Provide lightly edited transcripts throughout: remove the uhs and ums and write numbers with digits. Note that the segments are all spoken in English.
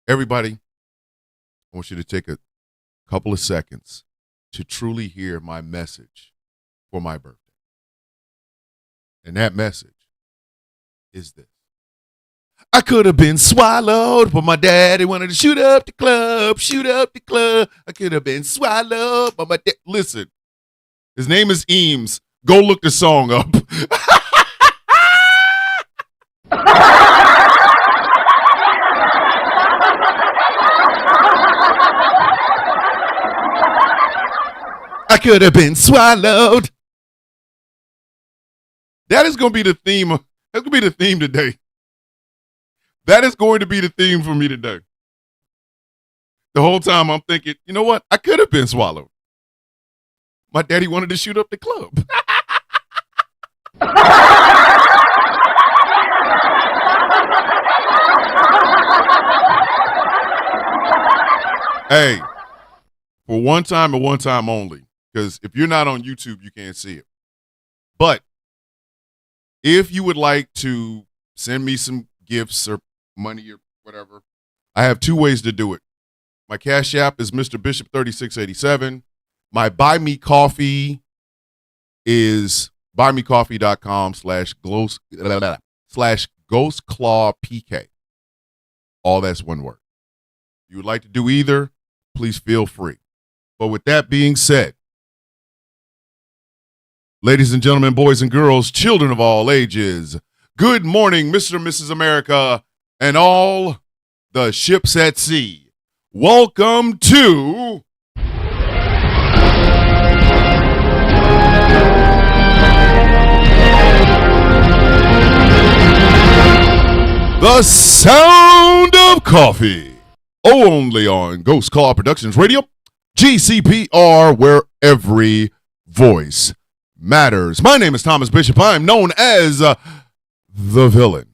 Everybody, I want you to take a couple of seconds to truly hear my message for my birthday. And that message is this. I could have been swallowed, but my daddy wanted to shoot up the club, shoot up the club. I could have been swallowed, but my dad. Listen, his name is Eames. Go look the song up. I could have been swallowed. That is going to be the theme. That's going to be the theme today. That is going to be the theme for me today. The whole time I'm thinking, you know what? I could have been swallowed. My daddy wanted to shoot up the club. Hey, for one time and one time only, because if you're not on YouTube, you can't see it. But if you would like to send me some gifts or money or whatever, I have two ways to do it. My Cash App is Mr. Bishop 3687. My Buy Me Coffee is buymecoffee.com/ghostclawpk. All that's one word. If you would like to do either, please feel free. But with that being said, ladies and gentlemen, boys and girls, children of all ages, good morning, Mr. and Mrs. America, and all the ships at sea. Welcome to The Sound of Coffee, only on Ghost Claw Productions Radio, GCPR, where every voice matters. My name is Thomas Bishop. I'm known as the villain.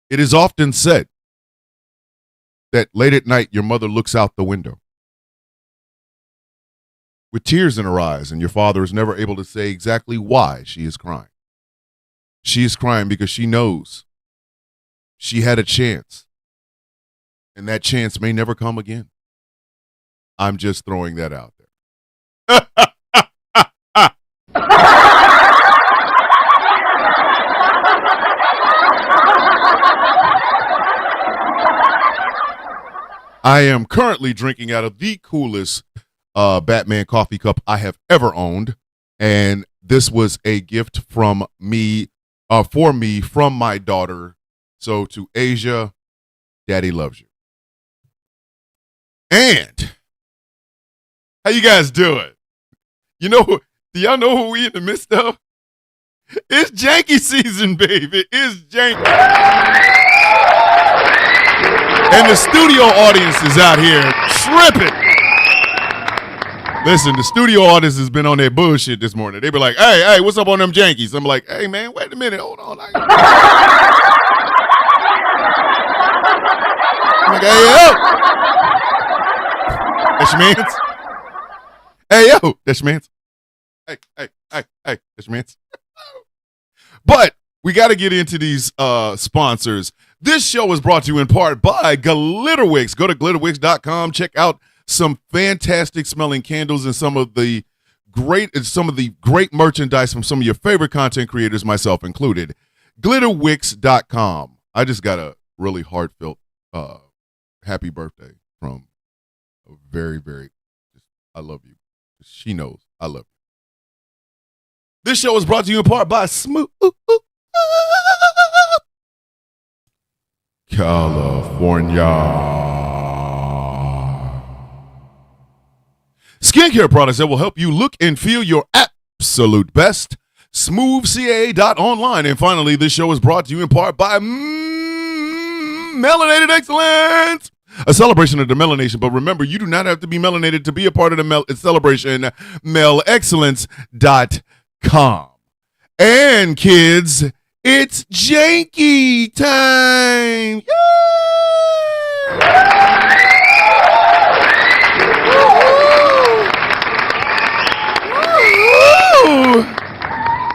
It is often said that late at night your mother looks out the window with tears in her eyes, and your father is never able to say exactly why she is crying. She is crying because she knows she had a chance, and that chance may never come again. I'm just throwing that out there. I am currently drinking out of the coolest Batman coffee cup I have ever owned, and this was a gift from me, from my daughter. So to Asia, Daddy loves you. And how you guys doing? You know, do y'all know who we in the midst of? It's janky season, baby. It's janky. And the studio audience is out here tripping. Listen, the studio audience has been on their bullshit this morning. They be like, hey, what's up on them jankies? I'm like, hey, man, wait a minute. Hold on. I'm like, hey, yo. That's your mans? Hey, yo. That's your mans? Hey, that's your mans? But we got to get into these sponsors. This show is brought to you in part by Glitterwix. Go to glitterwix.com. Check out some fantastic smelling candles and some of the great merchandise from some of your favorite content creators, myself included. Glitterwix.com. I just got a really heartfelt happy birthday from a very, very, I love you. She knows I love you. This show is brought to you in part by Smooth California. Skincare products that will help you look and feel your absolute best. SmoothCA.online. And finally, this show is brought to you in part by Melanated Excellence, a celebration of the melanation. But remember, you do not have to be melanated to be a part of the celebration. MELExcellence.com. And kids, it's janky time. Yay!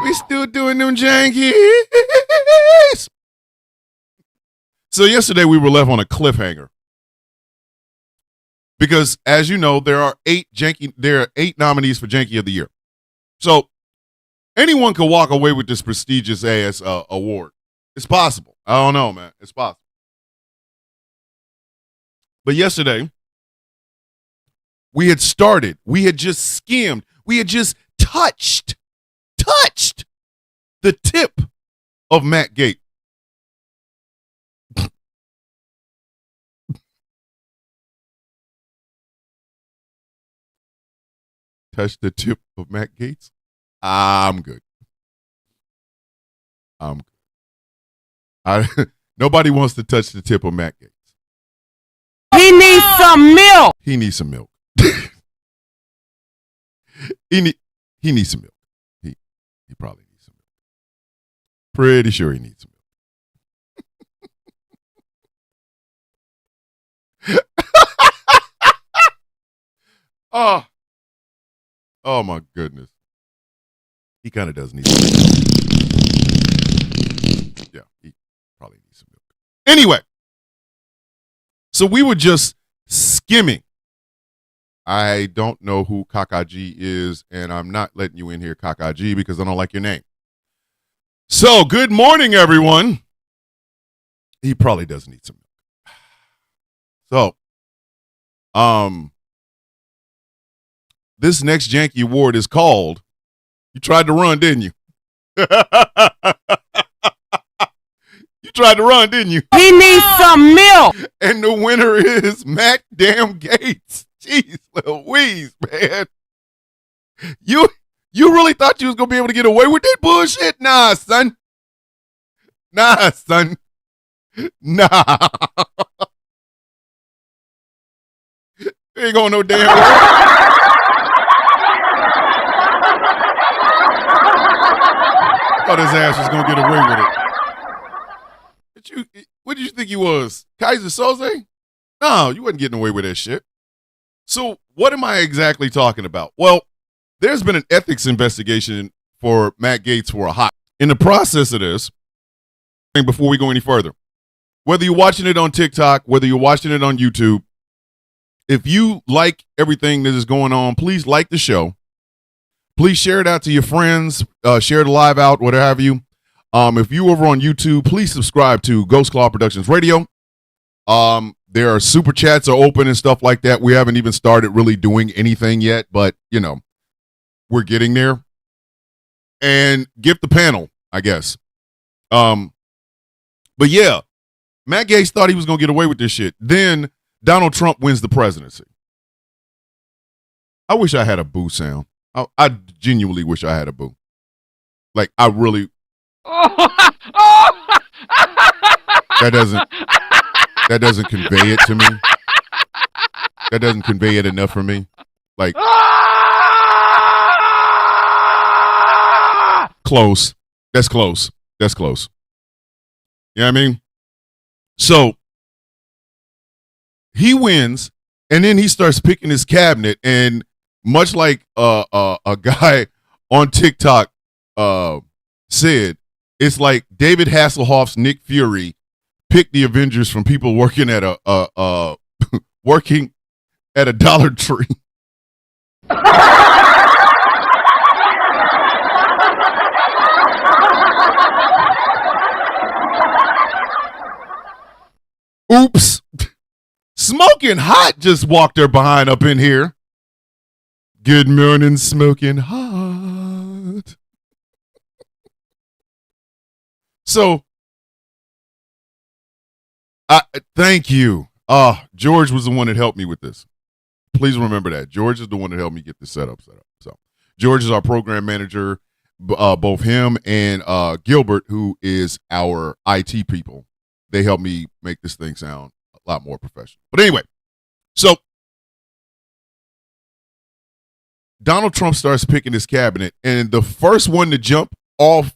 We still doing them jankies. So yesterday we were left on a cliffhanger because, as you know, there are eight nominees for Janky of the Year. So anyone could walk away with this prestigious ass award. It's possible. I don't know, man. It's possible. But yesterday we had just skimmed, we had just touched the tip of Matt Gaetz. Touch the tip of Matt Gaetz? I'm good. Nobody wants to touch the tip of Matt Gaetz. He needs some milk. He needs some milk. he needs some milk. He probably needs some milk. Pretty sure he needs some milk. Oh my goodness. He kind of does need some milk. Yeah, he probably needs some milk. Anyway, so we were just skimming. I don't know who Kakaji is, and I'm not letting you in here, Kakaji, because I don't like your name. So, good morning, everyone. He probably does need some milk. So, this next Janky Award is called, you tried to run, didn't you? You tried to run, didn't you? He needs some milk. And the winner is Matt Damn Gaetz. Jeez Louise, man. You really thought you was going to be able to get away with that bullshit? Nah, son. Nah. Ain't going no damn way. Thought his ass was going to get away with it. What did you think he was? Kaiser Soze? No, you wasn't getting away with that shit. So what am I exactly talking about? Well, there's been an ethics investigation for Matt Gaetz for a hot. In the process of this, before we go any further, whether you're watching it on TikTok, whether you're watching it on YouTube, if you like everything that is going on, please like the show. Please share it out to your friends, share the live out, whatever have you. If you over on YouTube, please subscribe to Ghost Claw Productions Radio. There are super chats are open and stuff like that. We haven't even started really doing anything yet, but you know, we're getting there. And gift the panel, I guess. But yeah, Matt Gaetz thought he was gonna get away with this shit. Then Donald Trump wins the presidency. I wish I had a boo sound. I genuinely wish I had a boo. Like I really. That doesn't convey it to me. That doesn't convey it enough for me. Like close. That's close. That's close. You know what I mean? So he wins, and then he starts picking his cabinet, and much like a guy on TikTok said, it's like David Hasselhoff's Nick Fury picked the Avengers from people working at a working at a Dollar Tree. Oops. Smoking Hot just walked her behind up in here. Good morning, Smoking Hot. So, thank you. George was the one that helped me with this. Please remember that. George is the one that helped me get this set up. So, George is our program manager, both him and Gilbert, who is our IT people. They helped me make this thing sound a lot more professional. But anyway, so Donald Trump starts picking his cabinet, and the first one to jump off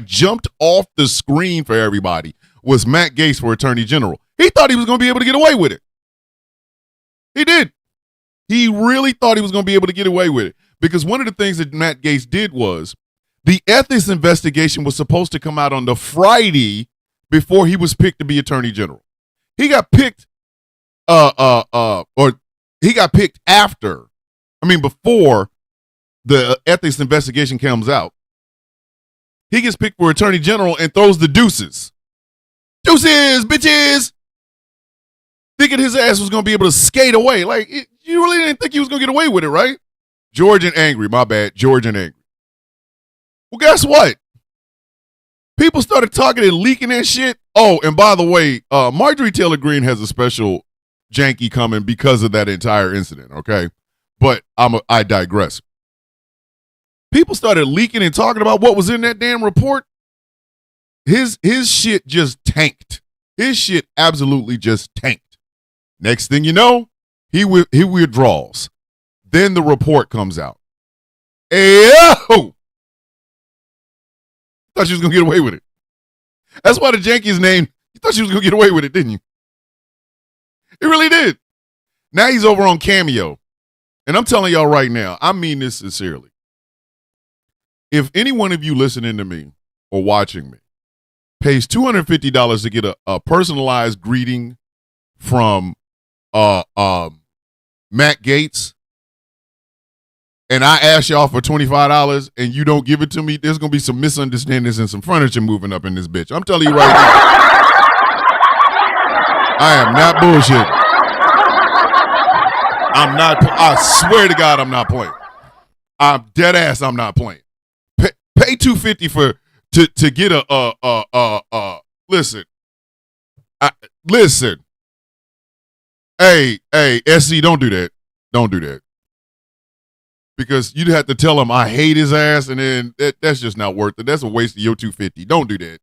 jumped off the screen for everybody was Matt Gaetz for Attorney General. He thought he was going to be able to get away with it. He did. He really thought he was going to be able to get away with it, because one of the things that Matt Gaetz did was the ethics investigation was supposed to come out on the Friday before he was picked to be attorney general. He got picked, or he got picked before the ethics investigation comes out. He gets picked for attorney general and throws the deuces. Deuces, bitches! Thinking his ass was going to be able to skate away. Like, you really didn't think he was going to get away with it, right? George and angry, my bad. George and angry. Well, guess what? People started talking and leaking that shit. Oh, and by the way, Marjorie Taylor Greene has a special janky coming because of that entire incident, okay? But I digress. People started leaking and talking about what was in that damn report. His shit just tanked. His shit absolutely just tanked. Next thing you know, he withdraws. Then the report comes out. Ayo! Thought she was going to get away with it. That's why the janky's name, you thought she was going to get away with it, didn't you? It really did. Now he's over on Cameo. And I'm telling y'all right now, I mean this sincerely. If any one of you listening to me or watching me pays $250 to get a personalized greeting from Matt Gaetz, and I ask y'all for $25 and you don't give it to me, there's going to be some misunderstandings and some furniture moving up in this bitch. I'm telling you right now. I am not bullshit. I swear to God, I'm not playing. I'm dead ass, I'm not playing. Pay $250 to get listen. Listen. Hey, SC, don't do that. Don't do that. Because you'd have to tell him I hate his ass, and then that's just not worth it. That's a waste of your $250. Don't do that.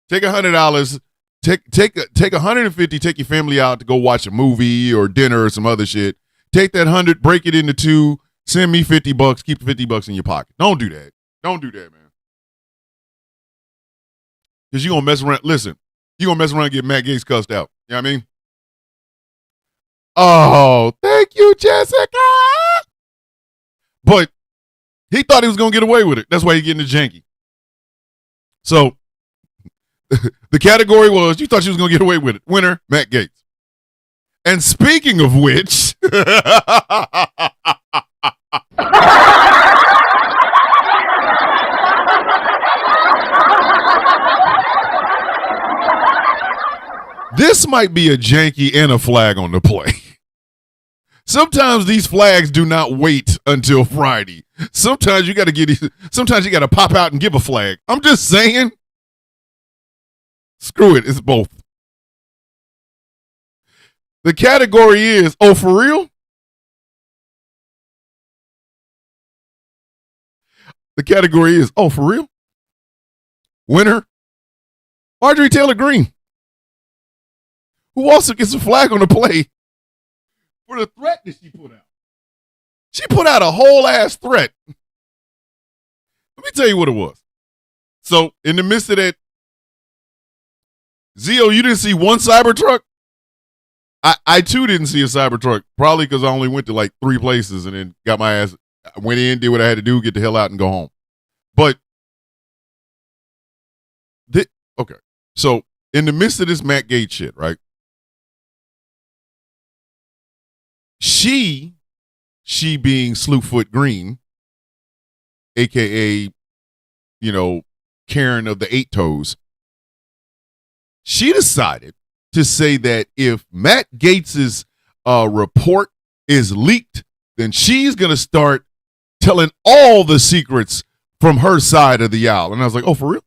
Take $100. Take $150. Take your family out to go watch a movie or dinner or some other shit. Take that $100, break it into two. Send me $50. Keep the $50 in your pocket. Don't do that. Don't do that, man. Because you're gonna mess around. Listen, you're gonna mess around and get Matt Gaetz cussed out. You know what I mean? Oh, thank you, Jessica. But he thought he was going to get away with it. That's why he's getting the janky. So the category was, you thought she was going to get away with it. Winner, Matt Gaetz. And speaking of which, this might be a janky and a flag on the play. Sometimes these flags do not wait until Friday. Sometimes you got to pop out and give a flag. I'm just saying. Screw it. It's both. The category is, oh, for real? The category is, oh, for real? Winner, Marjorie Taylor Greene, who also gets a flag on the play for the threat that she put out. She put out a whole ass threat. Let me tell you what it was. So, in the midst of that, Zio, you didn't see one Cybertruck? I too didn't see a Cybertruck, probably because I only went to like 3 places and then got my ass, went in, did what I had to do, get the hell out and go home. But, okay. So, in the midst of this Matt Gaetz shit, right? She being Slewfoot Green, a.k.a., Karen of the 8 Toes, she decided to say that if Matt Gaetz's report is leaked, then she's going to start telling all the secrets from her side of the aisle. And I was like, oh, for real?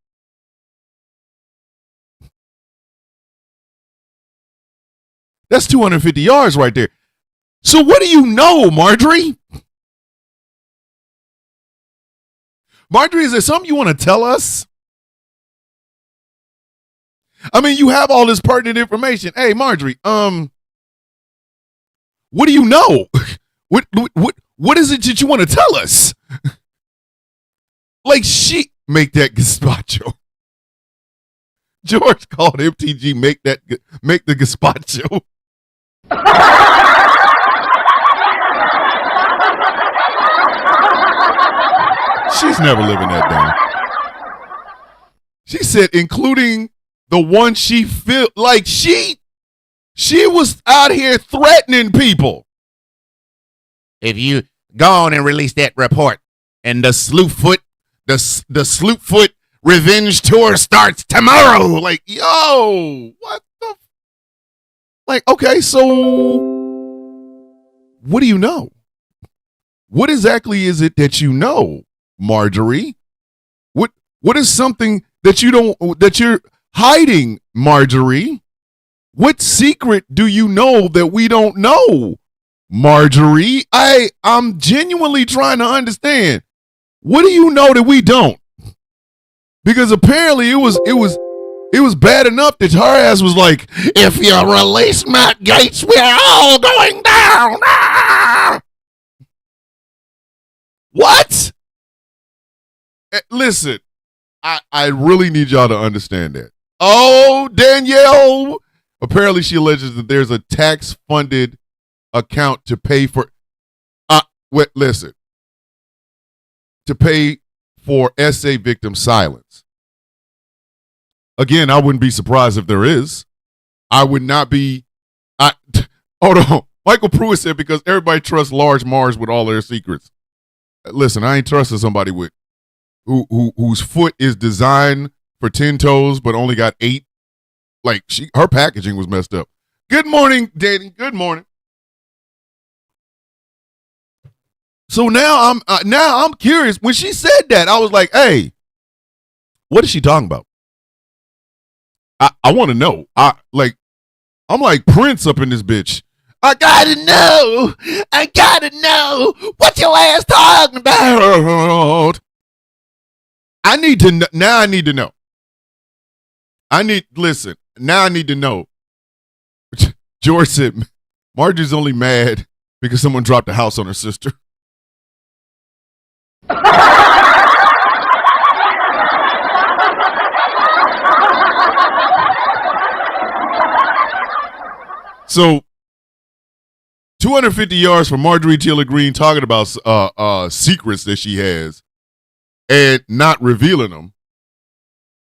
That's 250 yards right there. So what do you know, Marjorie? Marjorie, is there something you want to tell us? I mean, you have all this pertinent information. Hey, Marjorie, what do you know? What is it that you want to tell us? Like, she make that gazpacho. George called MTG make the gazpacho. She's never living that down. She said, including the one she feel like she was out here threatening people. If you go on and release that report, and the Slewfoot revenge tour starts tomorrow. Like, yo, what the? Like, okay, so what do you know? What exactly is it that you know, Marjorie? What is something that you're hiding, Marjorie? What secret do you know that we don't know, Marjorie? I'm genuinely trying to understand. What do you know that we don't? Because apparently it was bad enough that her ass was like, if you release Matt Gaetz, we're all going down. Ah! What? Listen, I really need y'all to understand that. Oh, Danielle. Apparently she alleges that there's a tax-funded account to pay for listen. To pay for SA victim silence. Again, I wouldn't be surprised if there is. I would not be. Hold on. Michael Pruitt said because everybody trusts Large Mars with all their secrets. Listen, I ain't trusting somebody with whose foot is designed for 10 toes but only got 8. Like her packaging was messed up. Good morning, Danny. Good morning. So now I'm curious. When she said that, I was like, hey, what is she talking about? I want to know. I'm like Prince up in this bitch. I gotta know what your ass talking about. I need to know. Now I need to know. Now I need to know. George said, Margie's only mad because someone dropped a house on her sister. So, 250 yards from Marjorie Taylor Greene talking about secrets that she has and not revealing them.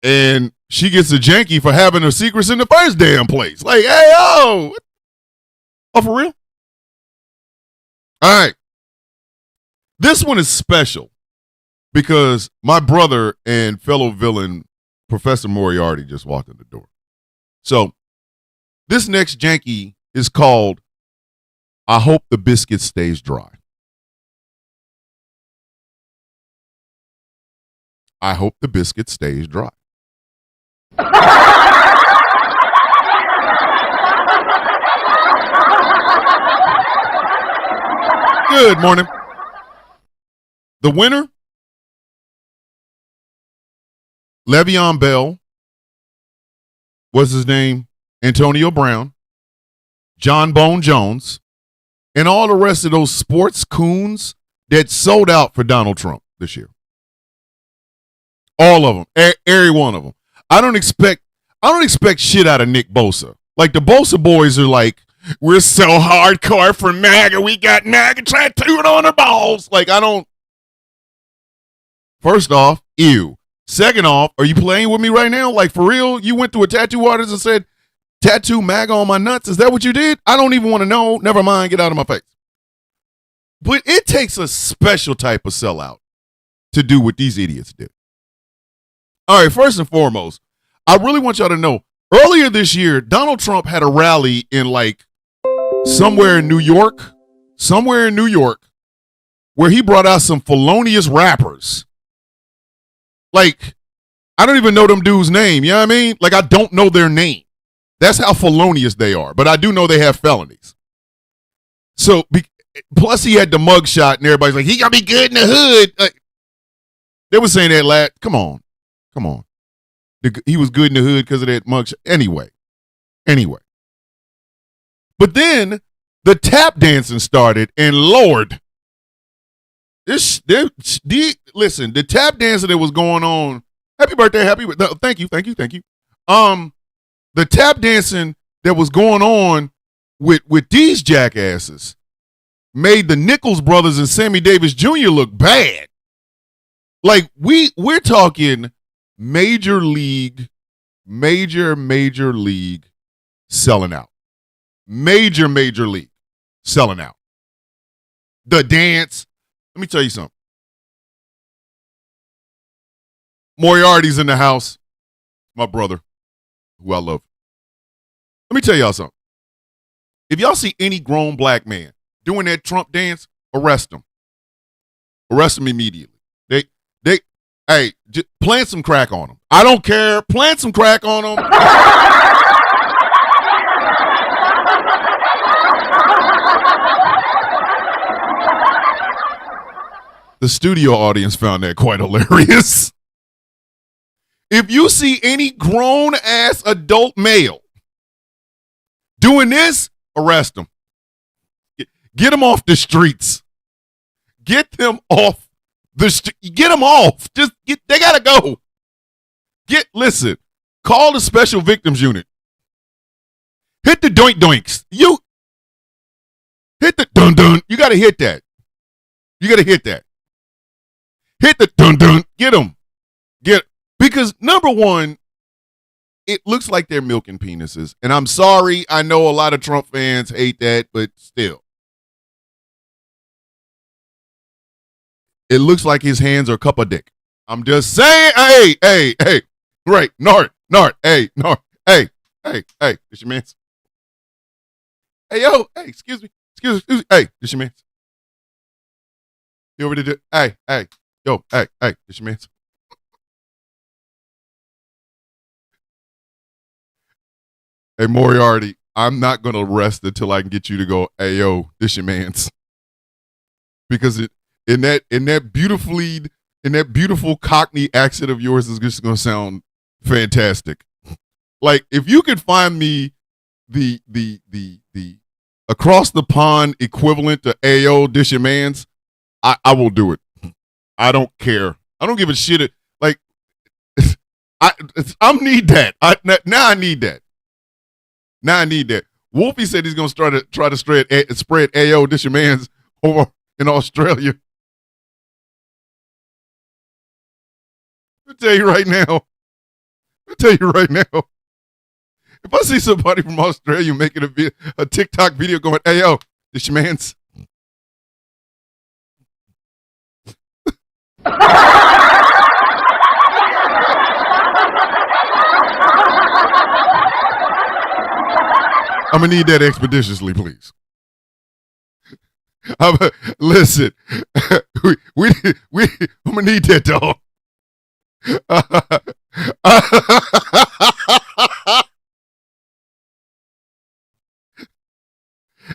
And she gets a janky for having her secrets in the first damn place. Like, hey, oh, for real? All right. This one is special because my brother and fellow villain, Professor Moriarty, just walked in the door. So this next janky is called I Hope the Biscuit Stays Dry. I hope the biscuit stays dry. Good morning. The winner, Le'Veon Bell, what's his name? Antonio Brown, John Bone Jones, and all the rest of those sports coons that sold out for Donald Trump this year. All of them, every one of them. I don't expect shit out of Nick Bosa. Like the Bosa boys are like, we're so hardcore for MAGA. We got MAGA tattooed on our balls. Like I don't. First off, ew. Second off, are you playing with me right now? Like for real? You went to a tattoo artist and said, tattoo MAGA on my nuts? Is that what you did? I don't even want to know. Never mind. Get out of my face. But it takes a special type of sellout to do what these idiots did. All right, first and foremost, I really want y'all to know, earlier this year, Donald Trump had a rally in like somewhere in New York, where he brought out some felonious rappers. Like, I don't even know them dudes' name, you know what I mean? Like, I don't know their name. That's how felonious they are, but I do know they have felonies. So, plus he had the mugshot and everybody's like, he gotta be good in the hood. Like, they were saying that come on. He was good in the hood because of that mugshot. Anyway. But then the tap dancing started, and Lord, listen, the tap dancing that was going on. Happy birthday, thank you. The tap dancing that was going on with these jackasses made the Nichols brothers and Sammy Davis Jr. look bad. Like we're talking Major League major league selling out. Major league selling out. The dance. Let me tell you something. Moriarty's in the house. My brother, who I love. Let me tell y'all something. If y'all see any grown black man doing that Trump dance, arrest him. Arrest him immediately. Hey, just plant some crack on him. I don't care. Plant some crack on him. The studio audience found that quite hilarious. If you see any grown-ass adult male doing this, arrest them. Get them off the streets. Get them off get them off. They gotta go. Listen, call the special victims unit. Hit the doink doinks. You hit the dun dun. You gotta hit that. Hit the dun dun. Get them. Because number one, it looks like they're milking penises. And I'm sorry, I know a lot of Trump fans hate that, but still. It looks like his hands are a cup of dick. I'm just saying, hey. Right, Nart, hey, this your man's. Hey, yo, hey, excuse me, hey, this your man's. You over there, hey, yo, hey, this your man's. Hey, Moriarty, I'm not going to rest until I can get you to go, hey, yo, this your man's. Because in that beautiful Cockney accent of yours is just going to sound fantastic. Like, if you could find me the across the pond equivalent to Ayo, this your man's, I will do it. I don't care. I don't give a shit. Like, I need that. Now I need that. Wolfie said he's gonna try to spread Ayo, this your man's over in Australia. I'll tell you right now. If I see somebody from Australia making a TikTok video going, Ayo, this your man's. I'm gonna need that expeditiously, please. Listen, we I'm gonna need that, dog.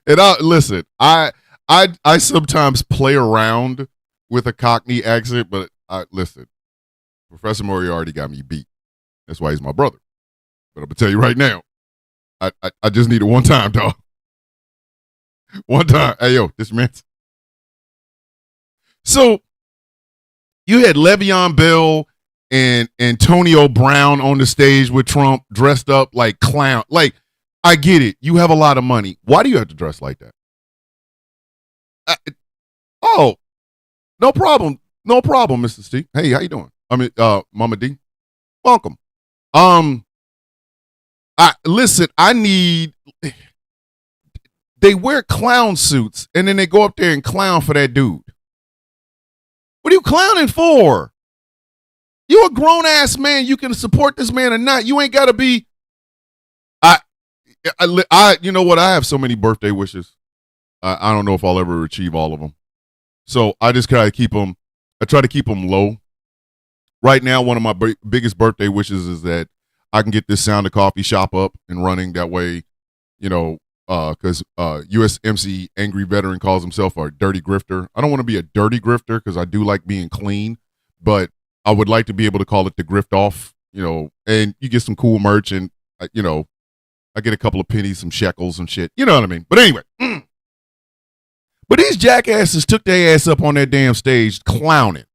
And I sometimes play around with a Cockney accent, but listen, Professor Moriarty got me beat. That's why he's my brother. But I'm gonna tell you right now, I just need it one time, dog. One time. Hey, yo, this man. So you had Le'Veon Bell and Antonio Brown on the stage with Trump dressed up like clown. Like, I get it. You have a lot of money. Why do you have to dress like that? No problem. No problem, Mr. Steve. Hey, how you doing? I mean, Mama D. Welcome. Listen, they wear clown suits and then they go up there and clown for that dude. What are you clowning for? You a grown ass man. You can support this man or not. You ain't got to be. You know what? I have so many birthday wishes. I don't know if I'll ever achieve all of them. So I just try to keep them. I try to keep them low. Right now, one of my biggest birthday wishes is that I can get this Sound of Coffee shop up and running. That way, you know, because USMC Angry Veteran calls himself a dirty grifter. I don't want to be a dirty grifter because I do like being clean, but I would like to be able to call it the grift off, you know, and you get some cool merch and, you know, I get a couple of pennies, some shekels and shit. You know what I mean? But anyway. But these jackasses took their ass up on that damn stage clowning,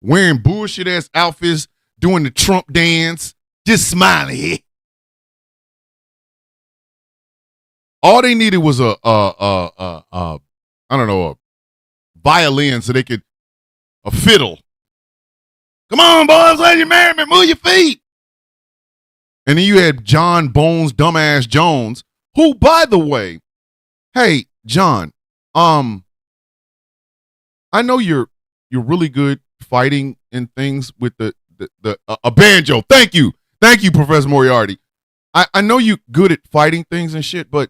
wearing bullshit ass outfits, doing the Trump dance, just smiling. All they needed was a violin so they could, a fiddle. Come on, boys, let you marry me, move your feet. And then you had John Bones, dumbass Jones, who, by the way, hey, John, I know you're really good fighting and things with a banjo. Thank you, Professor Moriarty. I know you're good at fighting things and shit, but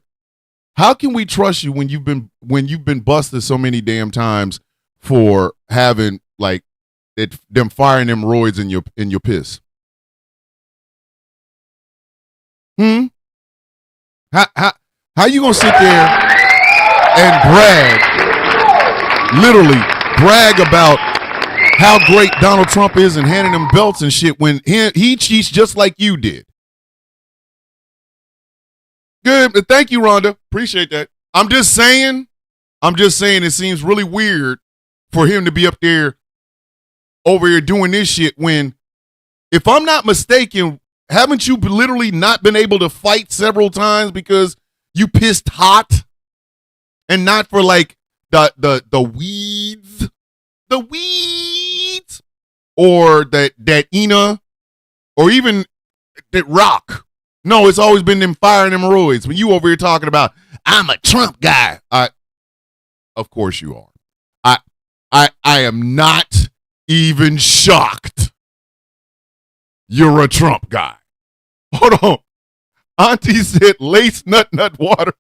how can we trust you when you've been busted so many damn times for having like them firing them roids in your piss? How you gonna sit there and literally brag about how great Donald Trump is and handing them belts and shit when he cheats just like you did? Good. Thank you, Rhonda. Appreciate that. I'm just saying it seems really weird for him to be up there over here doing this shit when, if I'm not mistaken, haven't you literally not been able to fight several times because you pissed hot and not for like the weeds, or that Ina, or even that Rock? No, it's always been them firing them roids. When you over here talking about, I'm a Trump guy. Of course you are. I am not even shocked you're a Trump guy. Hold on. Auntie said lace nut water.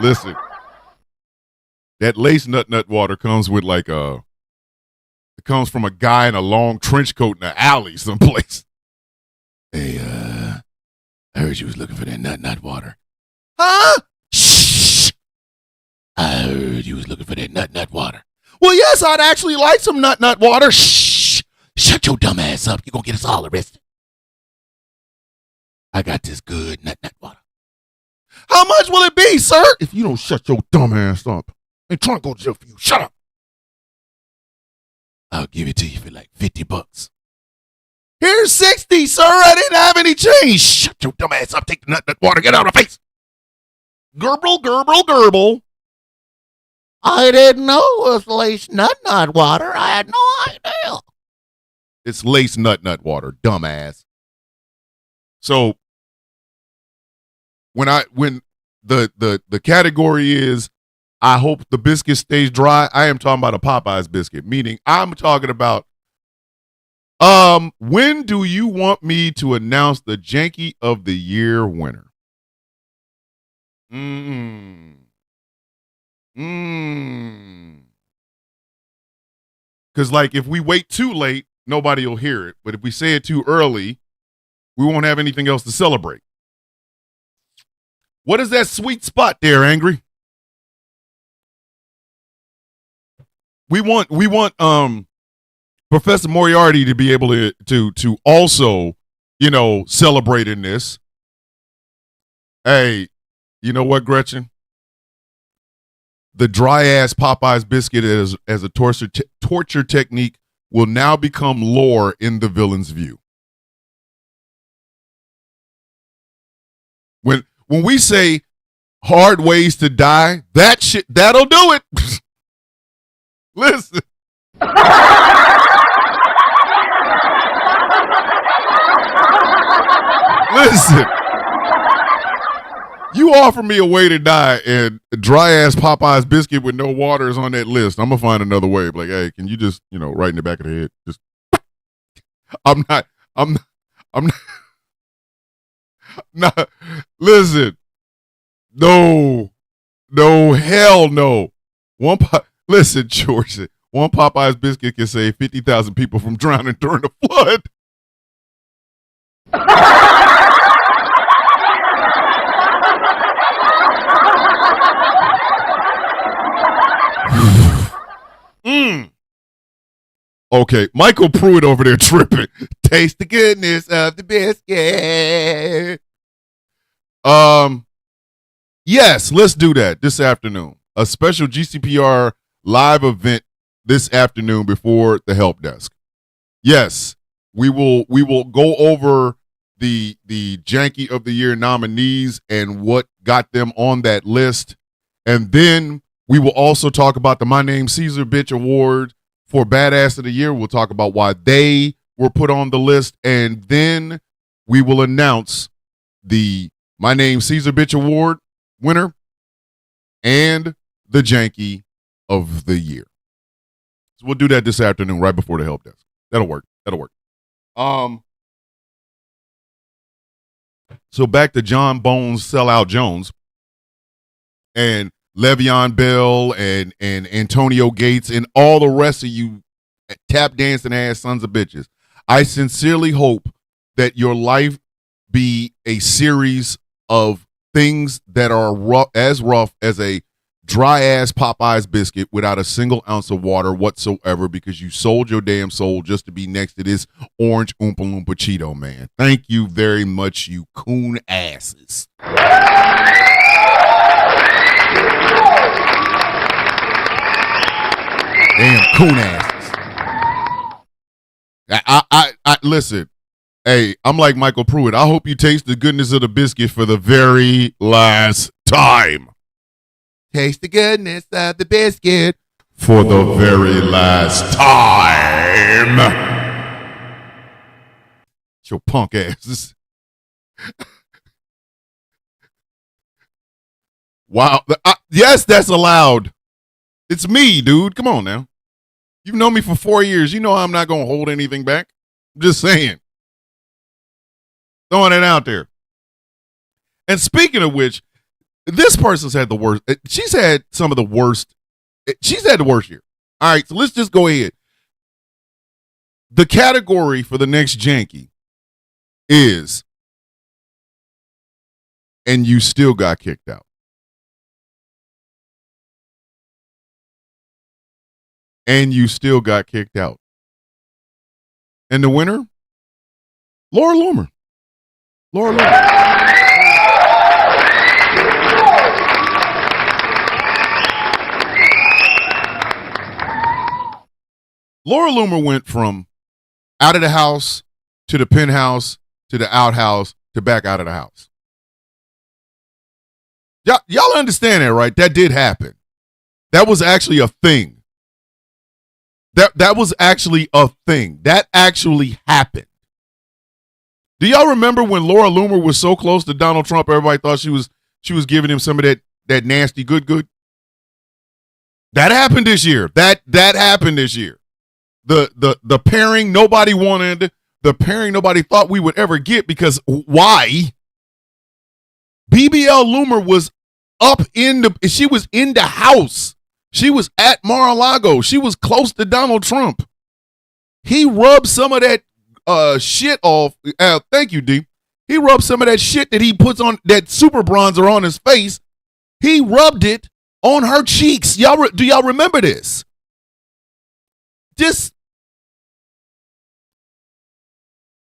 Listen, that lace nut water comes with like it comes from a guy in a long trench coat in an alley someplace. Hey, I heard you was looking for that nut water. Huh? Shh. I heard you was looking for that nut water. Well, yes, I'd actually like some nut water. Shh. Shut your dumb ass up. You're going to get us all arrested. I got this good nut water. How much will it be, sir? If you don't shut your dumb ass up. Ain't trying to go to jail for you. Shut up. I'll give it to you for like $50. Here's 60, sir. I didn't have any change. Shut your dumb ass up. Take the nut water. Get out of my face. Gerbil. I didn't know it was lace nut water. I had no idea. It's lace nut water, dumbass. So when the category is, I hope the biscuit stays dry, I am talking about a Popeyes biscuit, meaning I'm talking about, when do you want me to announce the Janky of the Year winner? Because, like, if we wait too late, nobody will hear it. But if we say it too early, we won't have anything else to celebrate. What is that sweet spot there, Angry? We want Professor Moriarty to be able to also, celebrate in this. Hey, you know what, Gretchen? The dry ass Popeyes biscuit as a torture technique will now become lore in the villain's view. When we say hard ways to die, that'll do it. Listen. Listen. You offer me a way to die, and dry ass Popeyes biscuit with no water is on that list. I'm gonna find another way. Like, hey, can you just, right in the back of the head? Just, I'm not. Listen, no, hell no. Listen, George. One Popeyes biscuit can save 50,000 people from drowning during the flood. Okay, Michael Pruitt over there tripping. Taste the goodness of the biscuit. Yes, let's do that this afternoon. A special GCPR live event this afternoon before the help desk. Yes, we will go over the Janky of the Year nominees and what got them on that list. And then we will also talk about the My Name Caesar Bitch Award for Badass of the Year. We'll talk about why they were put on the list. And then we will announce the My Name Caesar Bitch Award winner and the Janky of the Year. So we'll do that this afternoon right before the help desk. That'll work. So back to John Bones Sellout Jones and Le'Veon Bell and Antonio Gates and all the rest of you tap dancing ass sons of bitches. I sincerely hope that your life be a series of things that are rough as a dry ass Popeye's biscuit without a single ounce of water whatsoever, because you sold your damn soul just to be next to this orange Oompa Loompa Cheeto man. Thank you very much, you coon asses. Damn coon asses. I listen. Hey, I'm like Michael Pruitt. I hope you taste the goodness of the biscuit for the very last time. Taste the goodness of the biscuit for the very last time. Your punk asses. Wow. Yes, that's allowed. It's me, dude. Come on now. You've known me for 4 years. You know I'm not going to hold anything back. I'm just saying. Throwing it out there. And speaking of which, this person's had the worst. She's had some of the worst. She's had the worst year. All right, so let's just go ahead. The category for the next Janky is, and you still got kicked out. And you still got kicked out. And the winner? Laura Loomer. Laura Loomer. Laura Loomer went from out of the house to the penthouse to the outhouse to back out of the house. Y'all understand that, right? That did happen. That was actually a thing. That was actually a thing. That actually happened. Do y'all remember when Laura Loomer was so close to Donald Trump, everybody thought she was giving him some of that nasty good? That happened this year. That happened this year. The pairing nobody wanted, the pairing nobody thought we would ever get, because why? BBL Loomer was she was in the house. She was at Mar-a-Lago. She was close to Donald Trump. He rubbed some of that shit off. Thank you, D. He rubbed some of that shit that he puts on, that super bronzer on his face. He rubbed it on her cheeks. Do y'all remember this?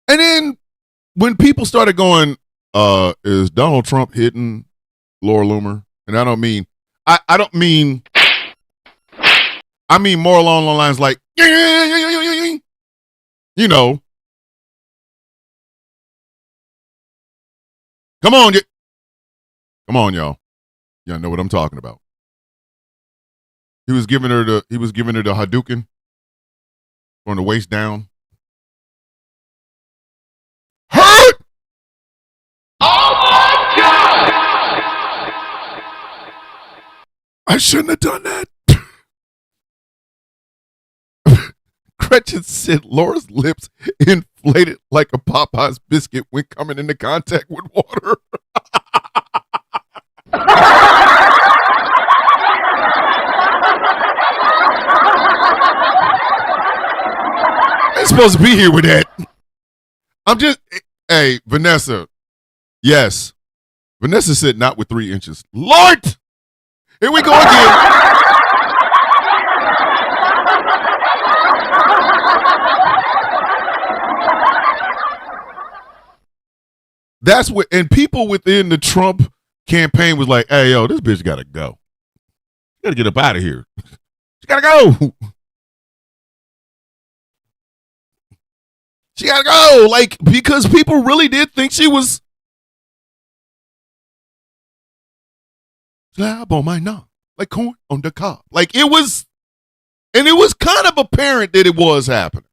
And then when people started going, is Donald Trump hitting Laura Loomer? And I mean more along the lines like, you know, come on, y'all. Y'all know what I'm talking about. He was giving her the Hadouken from the waist down. Hurt! Oh my God! I shouldn't have done that. Gretchen said Laura's lips inflated like a Popeye's biscuit when coming into contact with water. I'm supposed to be here with that. Hey, Vanessa. Yes. Vanessa said not with 3 inches. Lord! Here we go again. That's what, and people within the Trump campaign was like, hey, yo, this bitch gotta go. She gotta get up out of here. She gotta go. She gotta go. Like, because people really did think she was slab on my knob, like corn on the cob. Like it was, and it was kind of apparent that it was happening.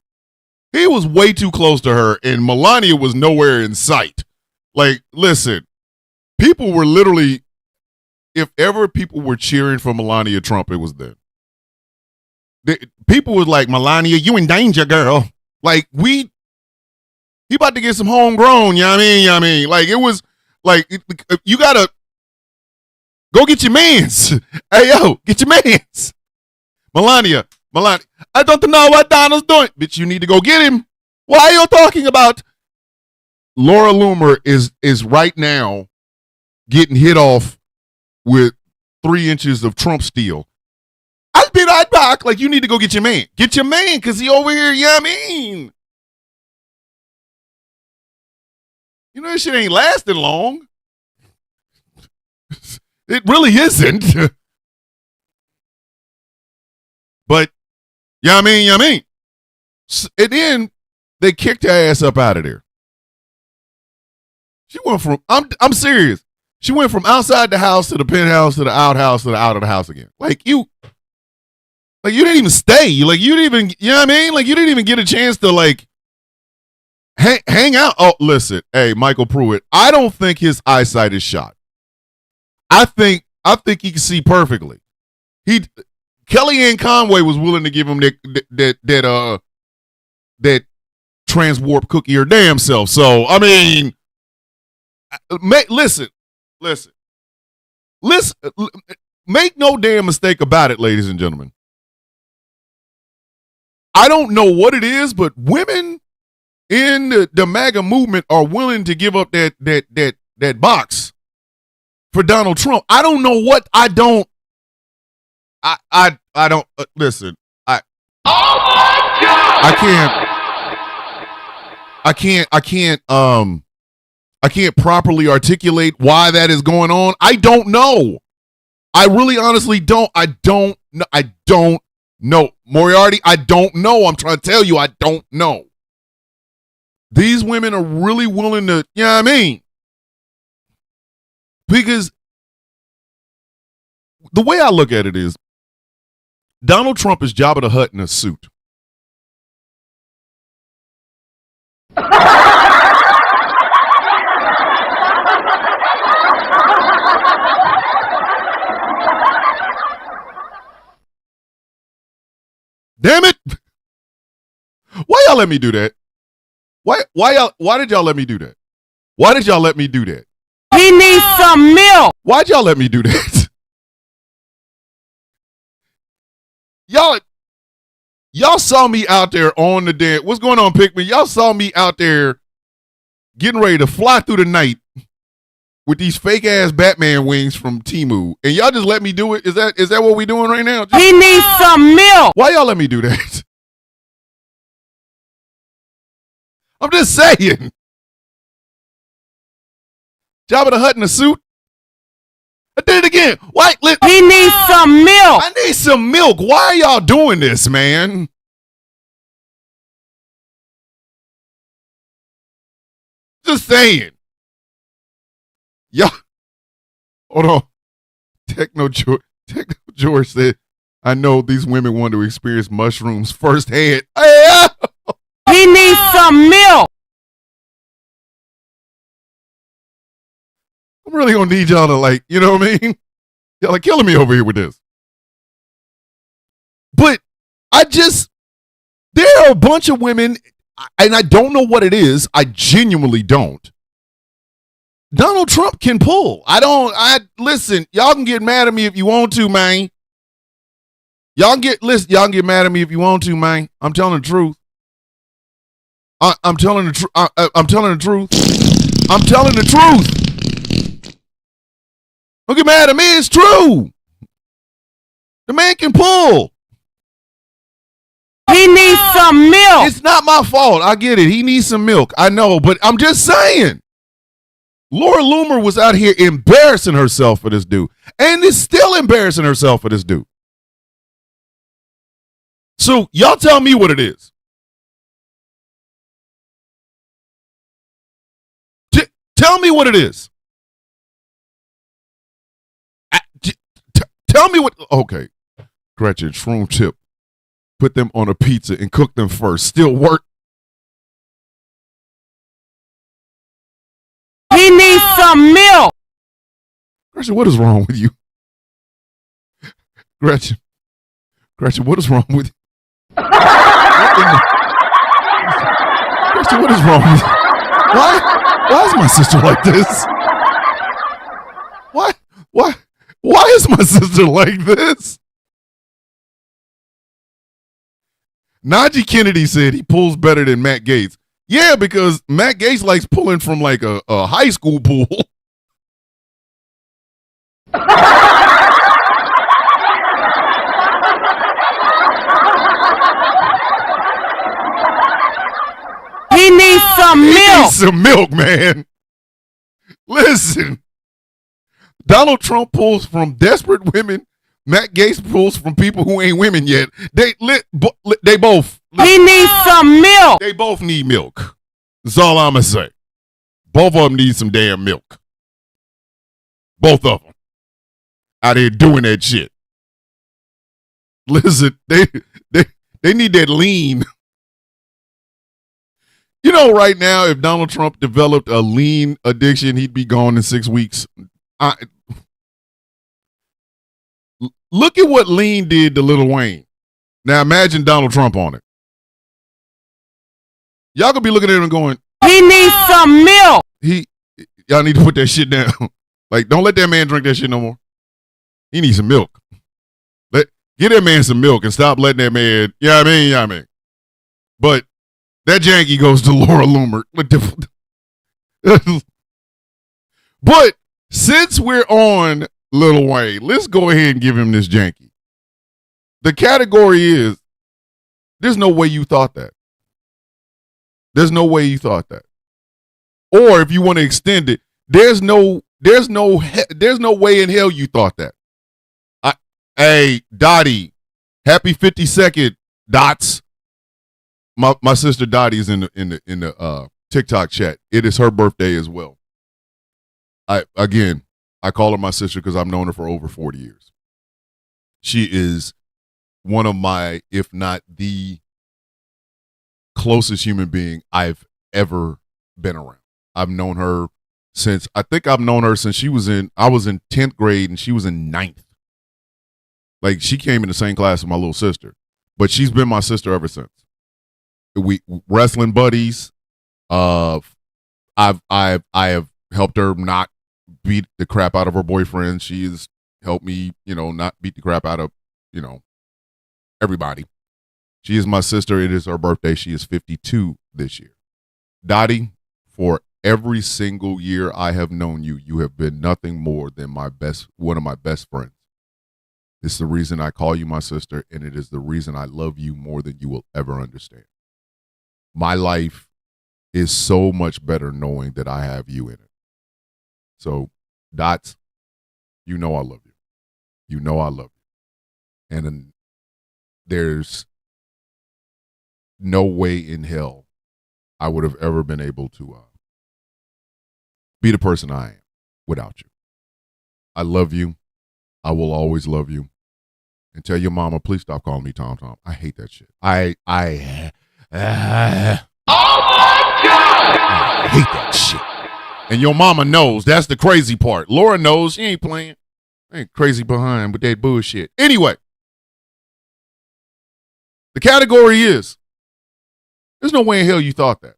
He was way too close to her, and Melania was nowhere in sight. Like, listen, people were literally, if ever people were cheering for Melania Trump, it was then. People was like, Melania, you in danger, girl. Like, he about to get some homegrown, you know what I mean? You know what I mean? Like, it was, like, you gotta go get your mans. Hey, yo, get your mans. Melania, I don't know what Donald's doing. Bitch, you need to go get him. Why are you talking about? Laura Loomer is right now getting hit off with 3 inches of Trump steel. I'll be right back. Like, you need to go get your man. Get your man, because he over here, you know what I mean? You know, this shit ain't lasting long. It really isn't. But, you know what I mean? You know what I mean? And then they kicked her ass up out of there. She went from, I'm serious. She went from outside the house to the penthouse to the outhouse to the out of the house again. Like you didn't even stay. Like you didn't even, you know what I mean? Like you didn't even get a chance to like hang out. Oh, listen, hey, Michael Pruitt, I don't think his eyesight is shot. I think he can see perfectly. Kellyanne Conway was willing to give him that transwarp cookie her damn self. So I mean, listen. Make no damn mistake about it, ladies and gentlemen. I don't know what it is, but women in the MAGA movement are willing to give up that box for Donald Trump. I don't know what I don't listen. Oh my God! I can't properly articulate why that is going on. I don't know. I really honestly don't. I don't know. Moriarty, I don't know. I'm trying to tell you, I don't know. These women are really willing to, you know what I mean? Because the way I look at it is Donald Trump is Jabba the Hutt in a suit. Damn it! Why y'all let me do that? Why did y'all let me do that? Why did y'all let me do that? He needs some milk. Why'd y'all let me do that? Y'all saw me out there on the damn. What's going on, Pikmin? Y'all saw me out there getting ready to fly through the night with these fake ass Batman wings from Temu, and y'all just let me do it. Is that what we doing right now? He needs some milk. Why y'all let me do that? I'm just saying. Jabba the Hutt in a suit. I did it again. Why? He needs some milk. I need some milk. Why are y'all doing this, man? Just saying. Y'all, hold on. Techno George said, I know these women want to experience mushrooms firsthand. He needs some milk. I'm really gonna need y'all to, like, you know what I mean? Y'all are killing me over here with this. But there are a bunch of women, and I don't know what it is. I genuinely don't. Donald Trump can pull. Listen, y'all can get mad at me if you want to, man. Y'all can get mad at me if you want to, man. I'm telling the truth. I'm telling the truth. I'm telling the truth. I'm telling the truth. Don't get mad at me. It's true. The man can pull. He needs some milk. It's not my fault. I get it. He needs some milk. I know, but I'm just saying. Laura Loomer was out here embarrassing herself for this dude, and is still embarrassing herself for this dude. So y'all tell me what it is. Tell me what it is. Tell me what. Okay, Gretchen, shroom chip. Put them on a pizza and cook them first. Still work. He needs some milk. Gretchen, what is wrong with you? Gretchen, what is wrong with you? Gretchen, what is wrong with you? Why is my sister like this? Why is my sister like this? Najee Kennedy said he pulls better than Matt Gaetz. Yeah, because Matt Gaetz likes pulling from like a high school pool. He needs some milk. He needs some milk, man. Listen. Donald Trump pulls from desperate women. Matt Gaetz pulls from people who ain't women yet. They both. He needs some milk. They both need milk. That's all I'm going to say. Both of them need some damn milk. Both of them. Out here doing that shit. Listen, they need that lean. You know, right now, if Donald Trump developed a lean addiction, he'd be gone in 6 weeks. Look at what lean did to Lil Wayne. Now imagine Donald Trump on it. Y'all gonna be looking at him and going, he needs some milk. Y'all need to put that shit down. Like, don't let that man drink that shit no more. He needs some milk. Get that man some milk and stop letting that man, you know what I mean? But that janky goes to Laura Loomer. But since we're on Lil Wayne, let's go ahead and give him this janky. The category is, there's no way you thought that. There's no way you thought that. Or if you want to extend it, there's no way in hell you thought that. Hey, Dottie, happy 52nd, Dots. My sister Dottie is in the TikTok chat. It is her birthday as well. I call her my sister because I've known her for over 40 years. She is one of my, if not the closest human being I've ever been around. I've known her since she was I was in 10th grade and she was in 9th. Like, she came in the same class as my little sister, but she's been my sister ever since. We wrestling buddies. I have helped her not beat the crap out of her boyfriend. She has helped me, not beat the crap out of, everybody. She is my sister. It is her birthday. She is 52 this year. Dottie, for every single year I have known you, you have been nothing more than one of my best friends. It's the reason I call you my sister, and it is the reason I love you more than you will ever understand. My life is so much better knowing that I have you in it. So, Dots, I love you. You know I love you. And there's no way in hell I would have ever been able to be the person I am without you. I love you. I will always love you. And tell your mama, please stop calling me Tom Tom. I hate that shit. Oh my God! I hate that shit. And your mama knows. That's the crazy part. Laura knows. She ain't playing. I ain't crazy behind with that bullshit. Anyway, the category is, there's no way in hell you thought that.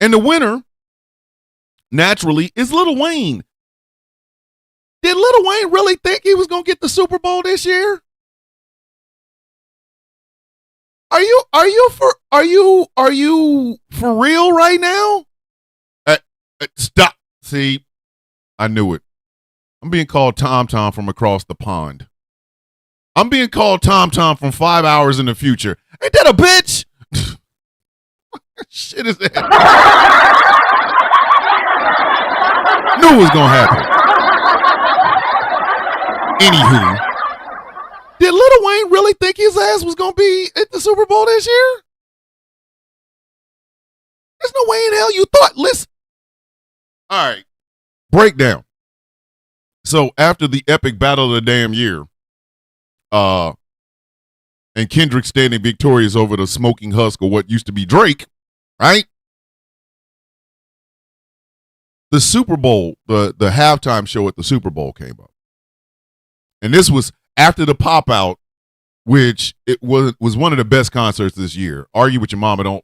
And the winner, naturally, is Lil Wayne. Did Lil Wayne really think he was going to get the Super Bowl this year? Are you for real right now? Stop. See, I knew it. I'm being called Tom Tom from across the pond. I'm being called Tom Tom from 5 hours in the future. Ain't that a bitch? Shit is that? Knew it was going to happen. Anywho, did Lil Wayne really think his ass was going to be at the Super Bowl this year? There's no way in hell you thought. Listen. All right. Breakdown. So after the epic battle of the damn year, and Kendrick standing victorious over the smoking husk of what used to be Drake, right? The Super Bowl, the halftime show at the Super Bowl came up. And this was after the pop out, which it was one of the best concerts this year. Argue with your mama,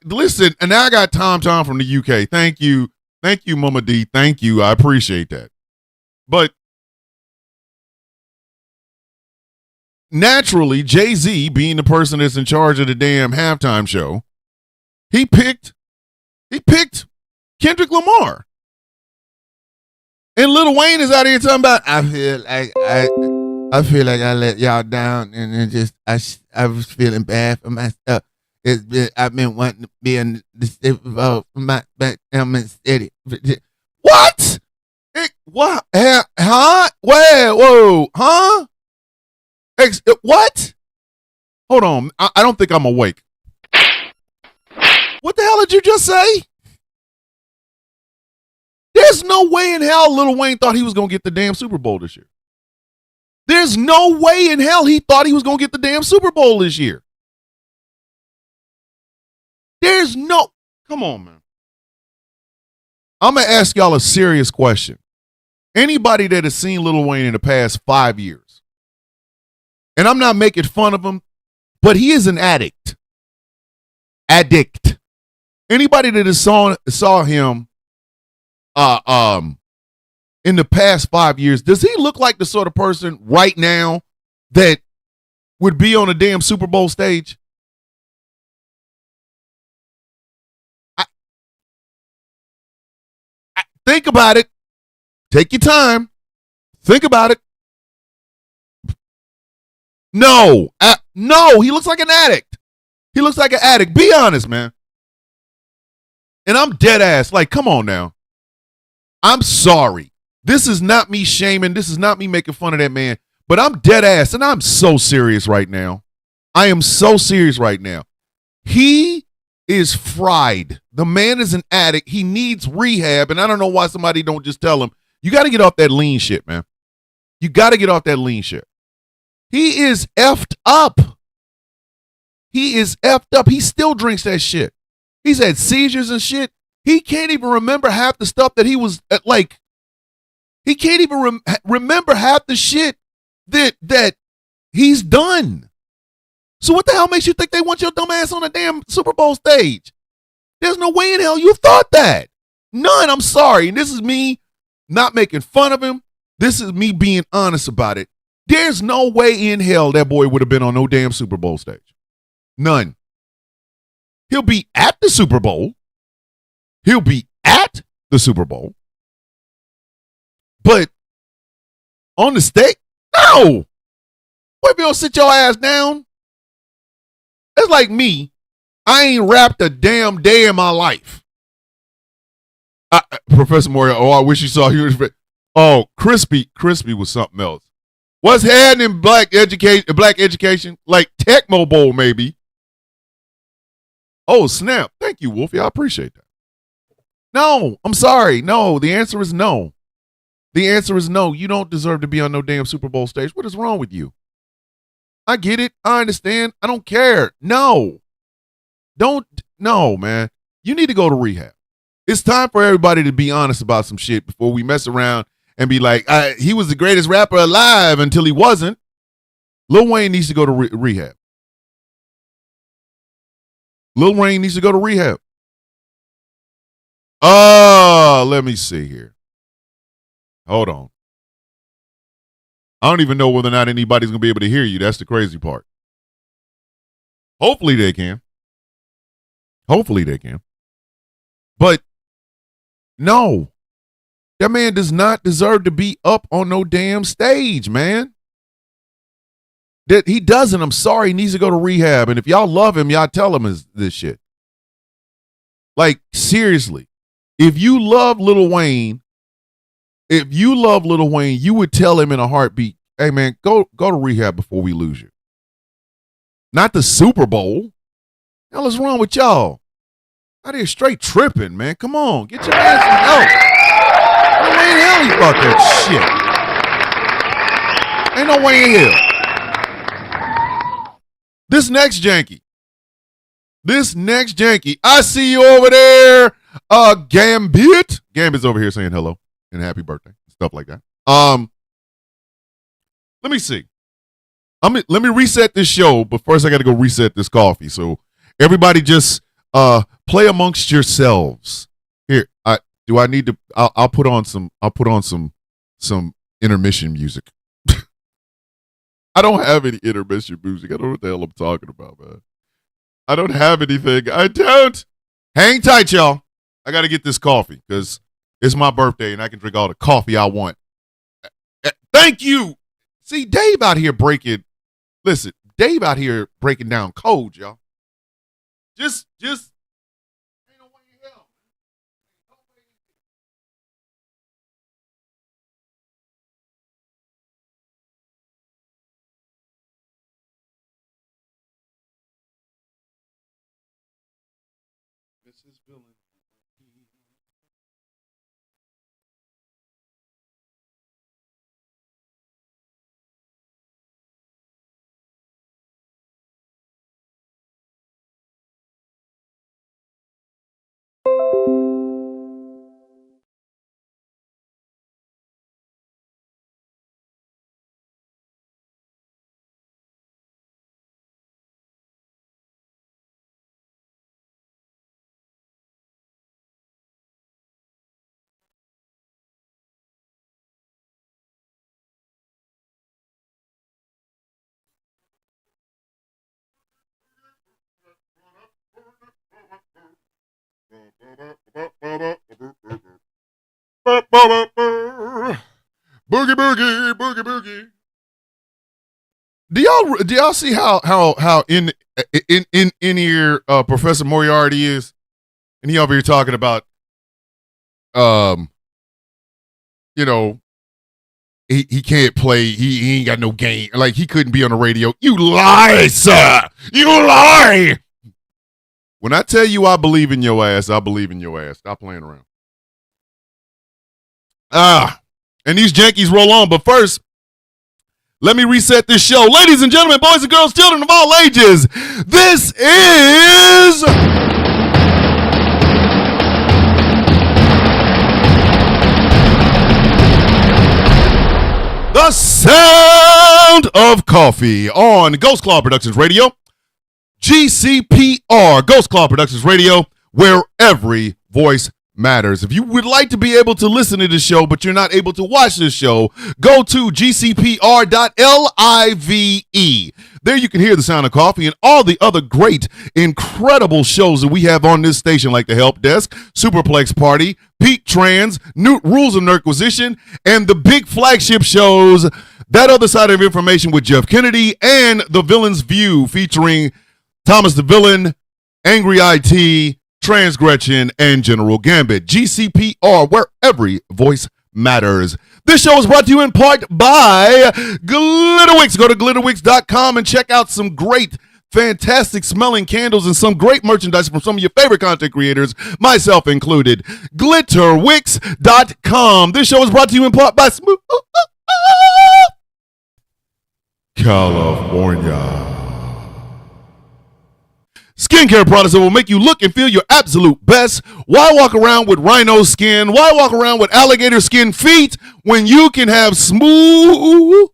listen, and now I got Tom from the UK. Thank you, Mama D. Thank you. I appreciate that. But naturally, Jay-Z, being the person that's in charge of the damn halftime show, he picked Kendrick Lamar. And Lil Wayne is out here talking about, I feel like I let y'all down, and it just I was feeling bad for myself. I've been wanting to be in the Super Bowl for my back in the city. What? What? Huh? Whoa, huh? What? Hold on. I don't think I'm awake. What the hell did you just say? There's no way in hell Lil Wayne thought he was going to get the damn Super Bowl this year. There's no way in hell he thought he was going to get the damn Super Bowl this year. There's no... Come on, man. I'm going to ask y'all a serious question. Anybody that has seen Lil Wayne in the past 5 years, and I'm not making fun of him, but he is an addict. Anybody that has saw him in the past 5 years, does he look like the sort of person right now that would be on a damn Super Bowl stage? Think about it. Take your time. Think about it. No, he looks like an addict. He looks like an addict. Be honest, man. And I'm dead ass. Like, come on now. I'm sorry. This is not me shaming. This is not me making fun of that man. But I'm dead ass, and I'm so serious right now. I am so serious right now. He is fried. The man is an addict. He needs rehab, and I don't know why somebody don't just tell him, you got to get off that lean shit, man. You got to get off that lean shit. He is effed up. He is effed up. He still drinks that shit. He's had seizures and shit. He can't even remember half the stuff that he was like. He can't even remember half the shit that he's done. So what the hell makes you think they want your dumb ass on a damn Super Bowl stage? There's no way in hell you thought that. None. I'm sorry. And this is me not making fun of him. This is me being honest about it. There's no way in hell that boy would have been on no damn Super Bowl stage. None. He'll be at the Super Bowl. He'll be at the Super Bowl. But on the stage, no. What if you don't sit your ass down? It's like me. I ain't rapped a damn day in my life. Professor Moria, I wish you saw you. Oh, Crispy was something else. What's happening in black education? Like Tecmo Bowl, maybe. Oh, snap. Thank you, Wolfie. I appreciate that. No, I'm sorry. No, the answer is no. The answer is no. You don't deserve to be on no damn Super Bowl stage. What is wrong with you? I get it. I understand. I don't care. No, man. You need to go to rehab. It's time for everybody to be honest about some shit before we mess around and be like, he was the greatest rapper alive until he wasn't. Lil Wayne needs to go to rehab. Lil Wayne needs to go to rehab. Let me see here. Hold on. I don't even know whether or not anybody's going to be able to hear you. That's the crazy part. Hopefully they can. But no, that man does not deserve to be up on no damn stage, man. That he doesn't. I'm sorry. He needs to go to rehab. And if y'all love him, y'all tell him this shit. Like, seriously. If you love Lil Wayne, you would tell him in a heartbeat, hey, man, go to rehab before we lose you. Not the Super Bowl. Hell is wrong with y'all? Out here straight tripping, man. Come on. Get your man some help. way in hell he thought that shit. Ain't no way in hell. This next janky, I see you over there, Gambit. Gambit's over here saying hello and happy birthday, stuff like that. Let me see. Let me reset this show, but first I got to go reset this coffee. So everybody just play amongst yourselves. Here, I need to? I'll put on some intermission music. I don't have any intermission music. I don't know what the hell I'm talking about, man. I don't have anything. I don't. Hang tight, y'all. I got to get this coffee because it's my birthday and I can drink all the coffee I want. Thank you. See, Dave out here breaking. Listen, Dave out here breaking down codes, y'all. Just. Ain't no way in hell. Mrs. Villain. Boogie boogie boogie boogie. Do y'all see how in here Professor Moriarty is, and he over here talking about you know, he can't play, he ain't got no game, like he couldn't be on the radio. You lie, sir. You lie. When I tell you I believe in your ass, I believe in your ass. Stop playing around. And these jankies roll on, but first, let me reset this show. Ladies and gentlemen, boys and girls, children of all ages, this is the sound of coffee on Ghost Claw Productions Radio, GCPR, Ghost Claw Productions Radio, where every voice matters. If you would like to be able to listen to this show, but you're not able to watch this show, go to gcpr.live. There you can hear the sound of coffee and all the other great, incredible shows that we have on this station, like the Help Desk, Superplex Party, Peak Trans, New Rules of Nerdquisition, and the big flagship shows, That Other Side of Information with Jeff Kennedy, and The Villain's View, featuring Thomas the Villain, Angry IT, Trans Gretchen, and General Gambit. GCPR, where every voice matters. This show is brought to you in part by Glitterwix. Go to glitterwix.com and check out some great, fantastic smelling candles and some great merchandise from some of your favorite content creators, myself included. Glitterwix.com. This show is brought to you in part by Smooth California. Skincare products that will make you look and feel your absolute best. Why walk around with rhino skin? Why walk around with alligator skin feet when you can have Smooth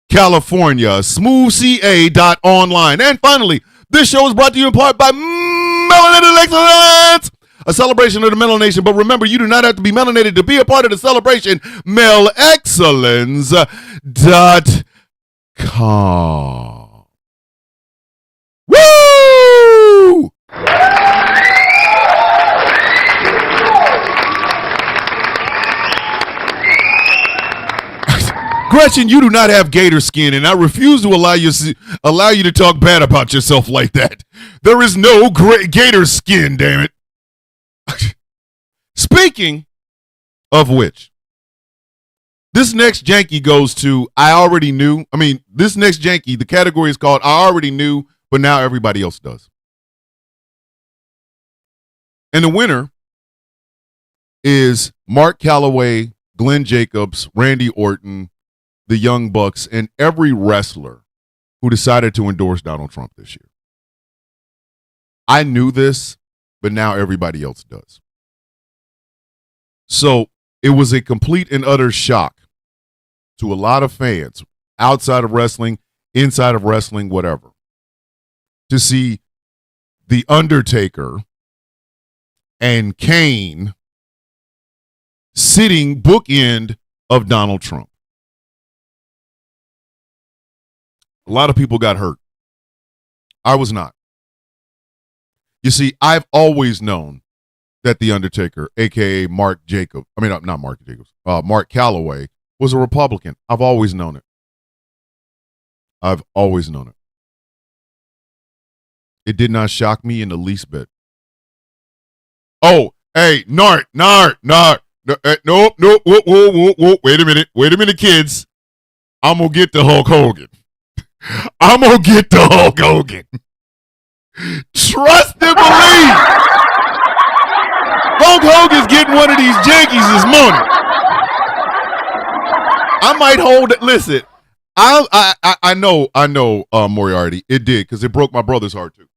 California, smoothca.online. And finally, this show is brought to you in part by Melanated Excellence, a celebration of the melanation. But remember, you do not have to be melanated to be a part of the celebration. melexcellence.com. Woo! Gretchen, you do not have gator skin, and I refuse to allow you to talk bad about yourself like that. There is no gator skin, damn it. Speaking of which, this next janky goes to I already knew. I mean, this next janky, the category is called I already knew, but now everybody else does. And the winner is Mark Calloway, Glenn Jacobs, Randy Orton, the Young Bucks, and every wrestler who decided to endorse Donald Trump this year. I knew this, but now everybody else does. So it was a complete and utter shock to a lot of fans outside of wrestling, inside of wrestling, whatever, to see The Undertaker and Kane sitting bookend of Donald Trump. A lot of people got hurt. I was not. You see, I've always known that The Undertaker, a.k.a. Mark Calloway, was a Republican. I've always known it. I've always known it. It did not shock me in the least bit. Oh, hey, Nart. No, whoa. Wait a minute, kids. I'm going to get to Hulk Hogan. Trust and believe. Hulk Hogan's getting one of these jankies this morning. I might hold it. Listen, I know, Moriarty. It did, because it broke my brother's heart too.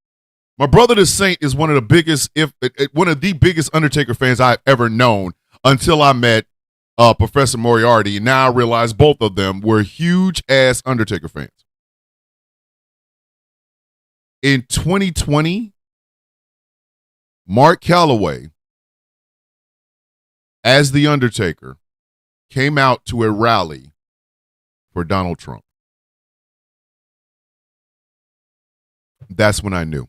My brother, the Saint, is one of the biggest Undertaker fans I've ever known until I met Professor Moriarty. And now I realize both of them were huge ass Undertaker fans. In 2020, Mark Calloway, as The Undertaker, came out to a rally for Donald Trump. That's when I knew.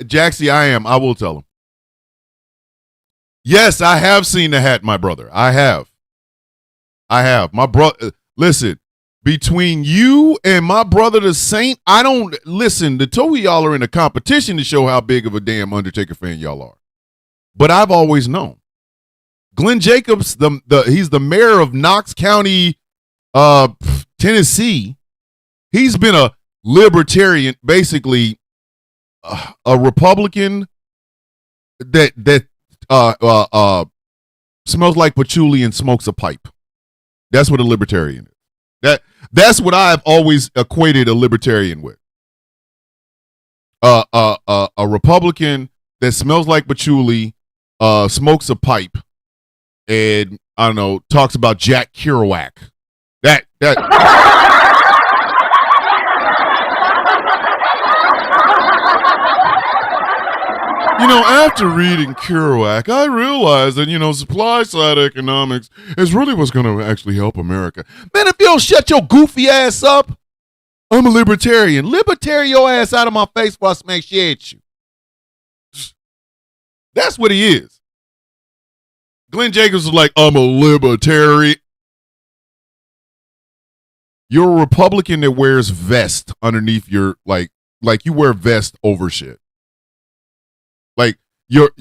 Jaxie, I will tell him. Yes, I have seen the hat, my brother. I have. My brother, listen, between you and my brother, the Saint, the two of y'all are in a competition to show how big of a damn Undertaker fan y'all are. But I've always known. Glenn Jacobs, he's the mayor of Knox County, Tennessee. He's been a libertarian, basically a Republican that smells like patchouli and smokes a pipe. That's what a libertarian is. That's what I've always equated a libertarian with. A Republican that smells like patchouli, smokes a pipe, and I don't know, talks about Jack Kerouac. That after reading Kerouac, I realized that, supply side economics is really what's going to actually help America. Man, if you don't shut your goofy ass up, I'm a libertarian. Libertarian your ass out of my face before I smack shit at you. That's what he is. Glenn Jacobs was like, I'm a libertarian. You're a Republican that wears vest underneath your, like you wear vest over shit. Like your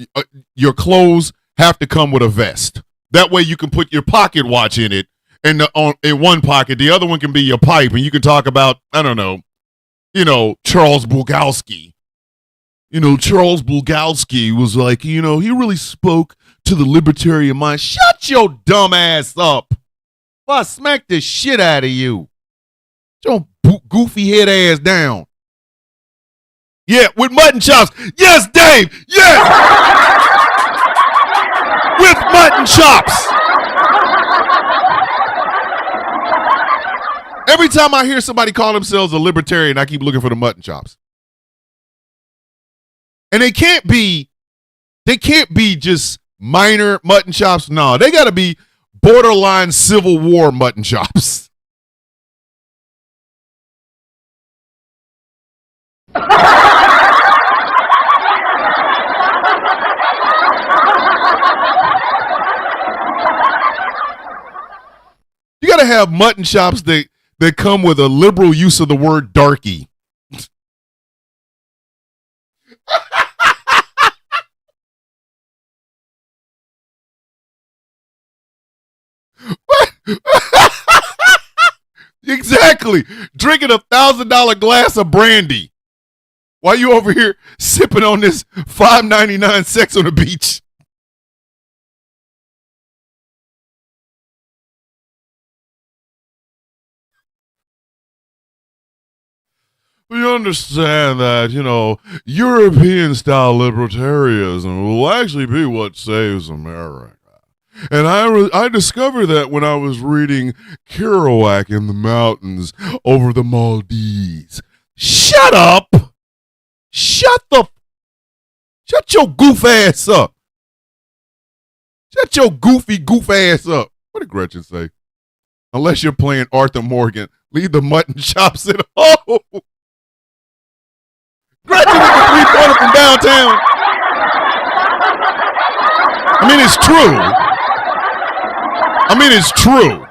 clothes have to come with a vest. That way you can put your pocket watch in it, and in one pocket, the other one can be your pipe, and you can talk about, I don't know, Charles Bukowski. Charles Bukowski was like, he really spoke to the libertarian mind. Shut your dumb ass up. If I smack the shit out of you. Your goofy head ass down. Yeah, with mutton chops. Yes, Dave. Yes. With mutton chops. Every time I hear somebody call themselves a libertarian, I keep looking for the mutton chops. And they can't be just minor mutton chops. No, they got to be borderline Civil War mutton chops. You got to have mutton chops that come with a liberal use of the word darky. Exactly. Drinking $1,000 glass of brandy. Why you over here sipping on this $5.99 Sex on the Beach? We understand that, European style libertarianism will actually be what saves America. And I discovered that when I was reading Kerouac in the mountains over the Maldives. Shut up! Shut your goof ass up. Shut your goofy goof ass up. What did Gretchen say? Unless you're playing Arthur Morgan, leave the mutton chops at home. Gretchen with the 3-pointer from downtown. I mean, it's true.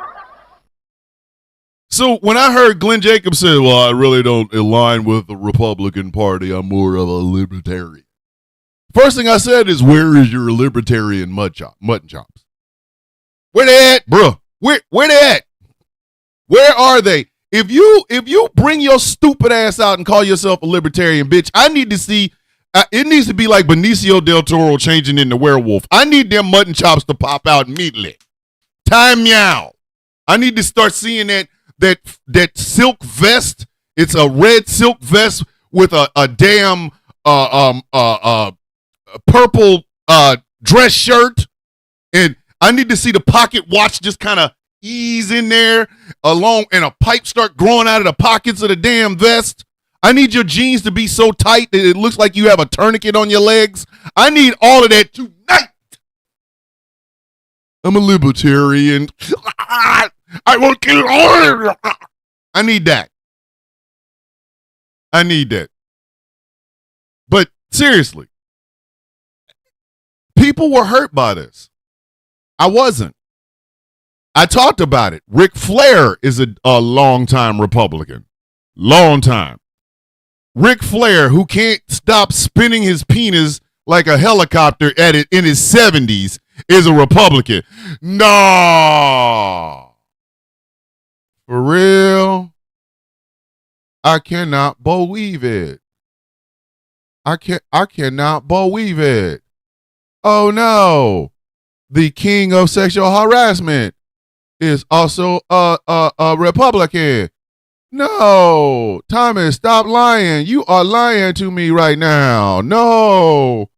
So when I heard Glenn Jacobs say, well, I really don't align with the Republican Party, I'm more of a libertarian. First thing I said is, where is your libertarian mutton chops? Where they at, bruh? Where they at? Where are they? If you bring your stupid ass out and call yourself a libertarian, bitch, I need to see, it needs to be like Benicio del Toro changing into werewolf. I need them mutton chops to pop out immediately. Time meow. I need to start seeing that silk vest. It's a red silk vest with a damn purple dress shirt, and I need to see the pocket watch just kind of ease in there along, and a pipe start growing out of the pockets of the damn vest. I need your jeans to be so tight that it looks like you have a tourniquet on your legs. I need all of that tonight. I'm a libertarian. I will kill all. I need that. But seriously, people were hurt by this. I wasn't. I talked about it. Ric Flair is a longtime Republican. Long time. Ric Flair, who can't stop spinning his penis like a helicopter at it in his 70s, is a Republican. No. For real? I cannot believe it. I cannot believe it. Oh no. The king of sexual harassment is also a Republican. No. Thomas, stop lying. You are lying to me right now. No.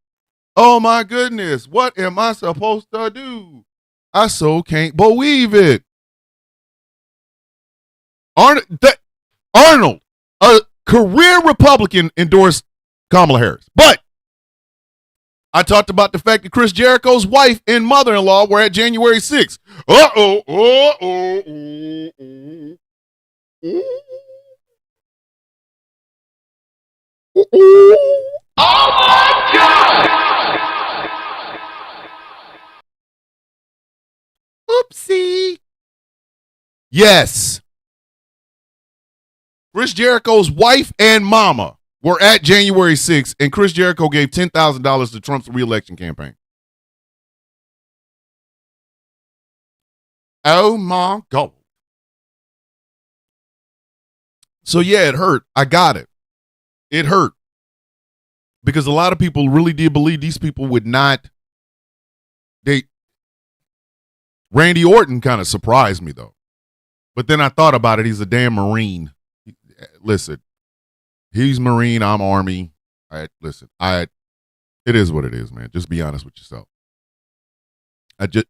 Oh my goodness. What am I supposed to do? I so can't believe it. Arnold, a career Republican, endorsed Kamala Harris. But I talked about the fact that Chris Jericho's wife and mother-in-law were at January 6th. Uh-oh. Oh my God! Oopsie. Yes. Chris Jericho's wife and mama were at January 6th, and Chris Jericho gave $10,000 to Trump's re-election campaign. Oh my God. So yeah, it hurt. I got it. It hurt. Because a lot of people really did believe these people would not. Randy Orton kind of surprised me though. But then I thought about it. He's a damn Marine. Listen, he's Marine. I'm Army. It is what it is, man. Just be honest with yourself.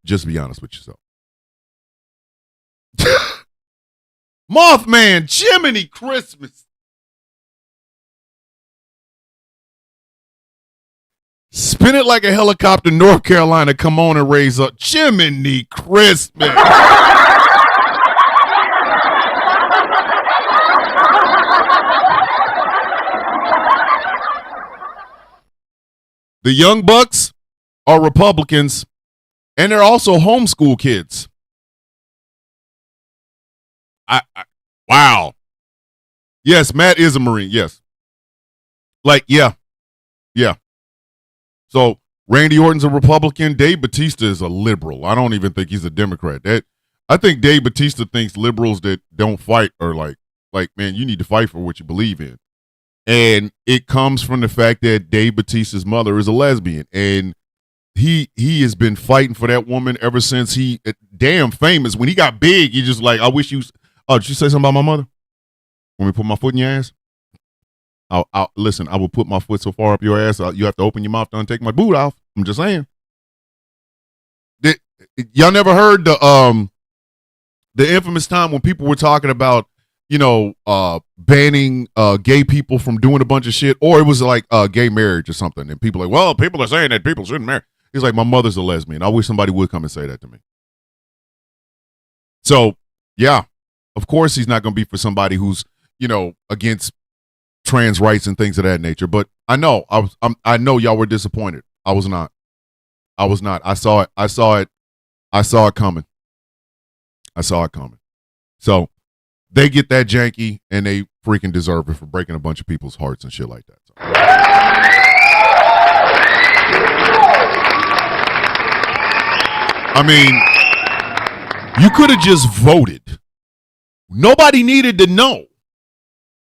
Just be honest with yourself. Mothman, Jiminy Christmas. Spin it like a helicopter, North Carolina. Come on and raise up. Jiminy Christmas. The Young Bucks are Republicans, and they're also homeschool kids. Wow. Yes, Matt is a Marine. Yes. Yeah. So Randy Orton's a Republican. Dave Bautista is a liberal. I don't even think he's a Democrat. I think Dave Bautista thinks liberals that don't fight are like, man, you need to fight for what you believe in. And it comes from the fact that Dave Bautista's mother is a lesbian. And he has been fighting for that woman ever since he damn famous. When he got big, he just like, I wish you, oh, did you say something about my mother? Want me to put my foot in your ass? I'll listen, I will put my foot so far up your ass, you have to open your mouth to untake my boot off. I'm just saying. Y'all never heard the infamous time when people were talking about, banning gay people from doing a bunch of shit, or it was like gay marriage or something, and people are like, well, people are saying that people shouldn't marry. He's like, my mother's a lesbian. I wish somebody would come and say that to me. So, yeah, of course he's not going to be for somebody who's, against trans rights and things of that nature. But I know, I know y'all were disappointed. I was not. I saw it. I saw it coming. So they get that janky, and they freaking deserve it for breaking a bunch of people's hearts and shit like that. So. I mean, you could have just voted. Nobody needed to know.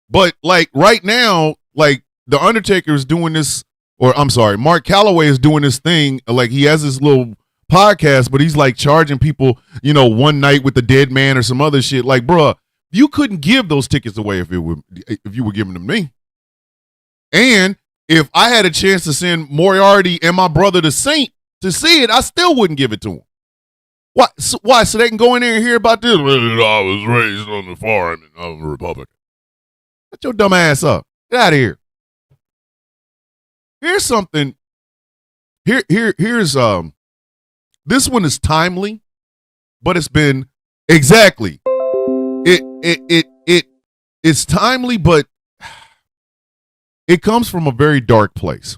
But like right now, like the Undertaker is doing this, or I'm sorry, Mark Calloway is doing this thing. Like he has this little podcast, but he's like charging people, one night with the dead man or some other shit. Like, bruh, you couldn't give those tickets away if you were giving them to me. And if I had a chance to send Moriarty and my brother the Saint to see it, I still wouldn't give it to him. Why? So they can go in there and hear about this? I was raised on the farm and I'm a Republican. Shut your dumb ass up. Get out of here. Here's something. Here's this one is timely, but it's been exactly. It's timely, but it comes from a very dark place.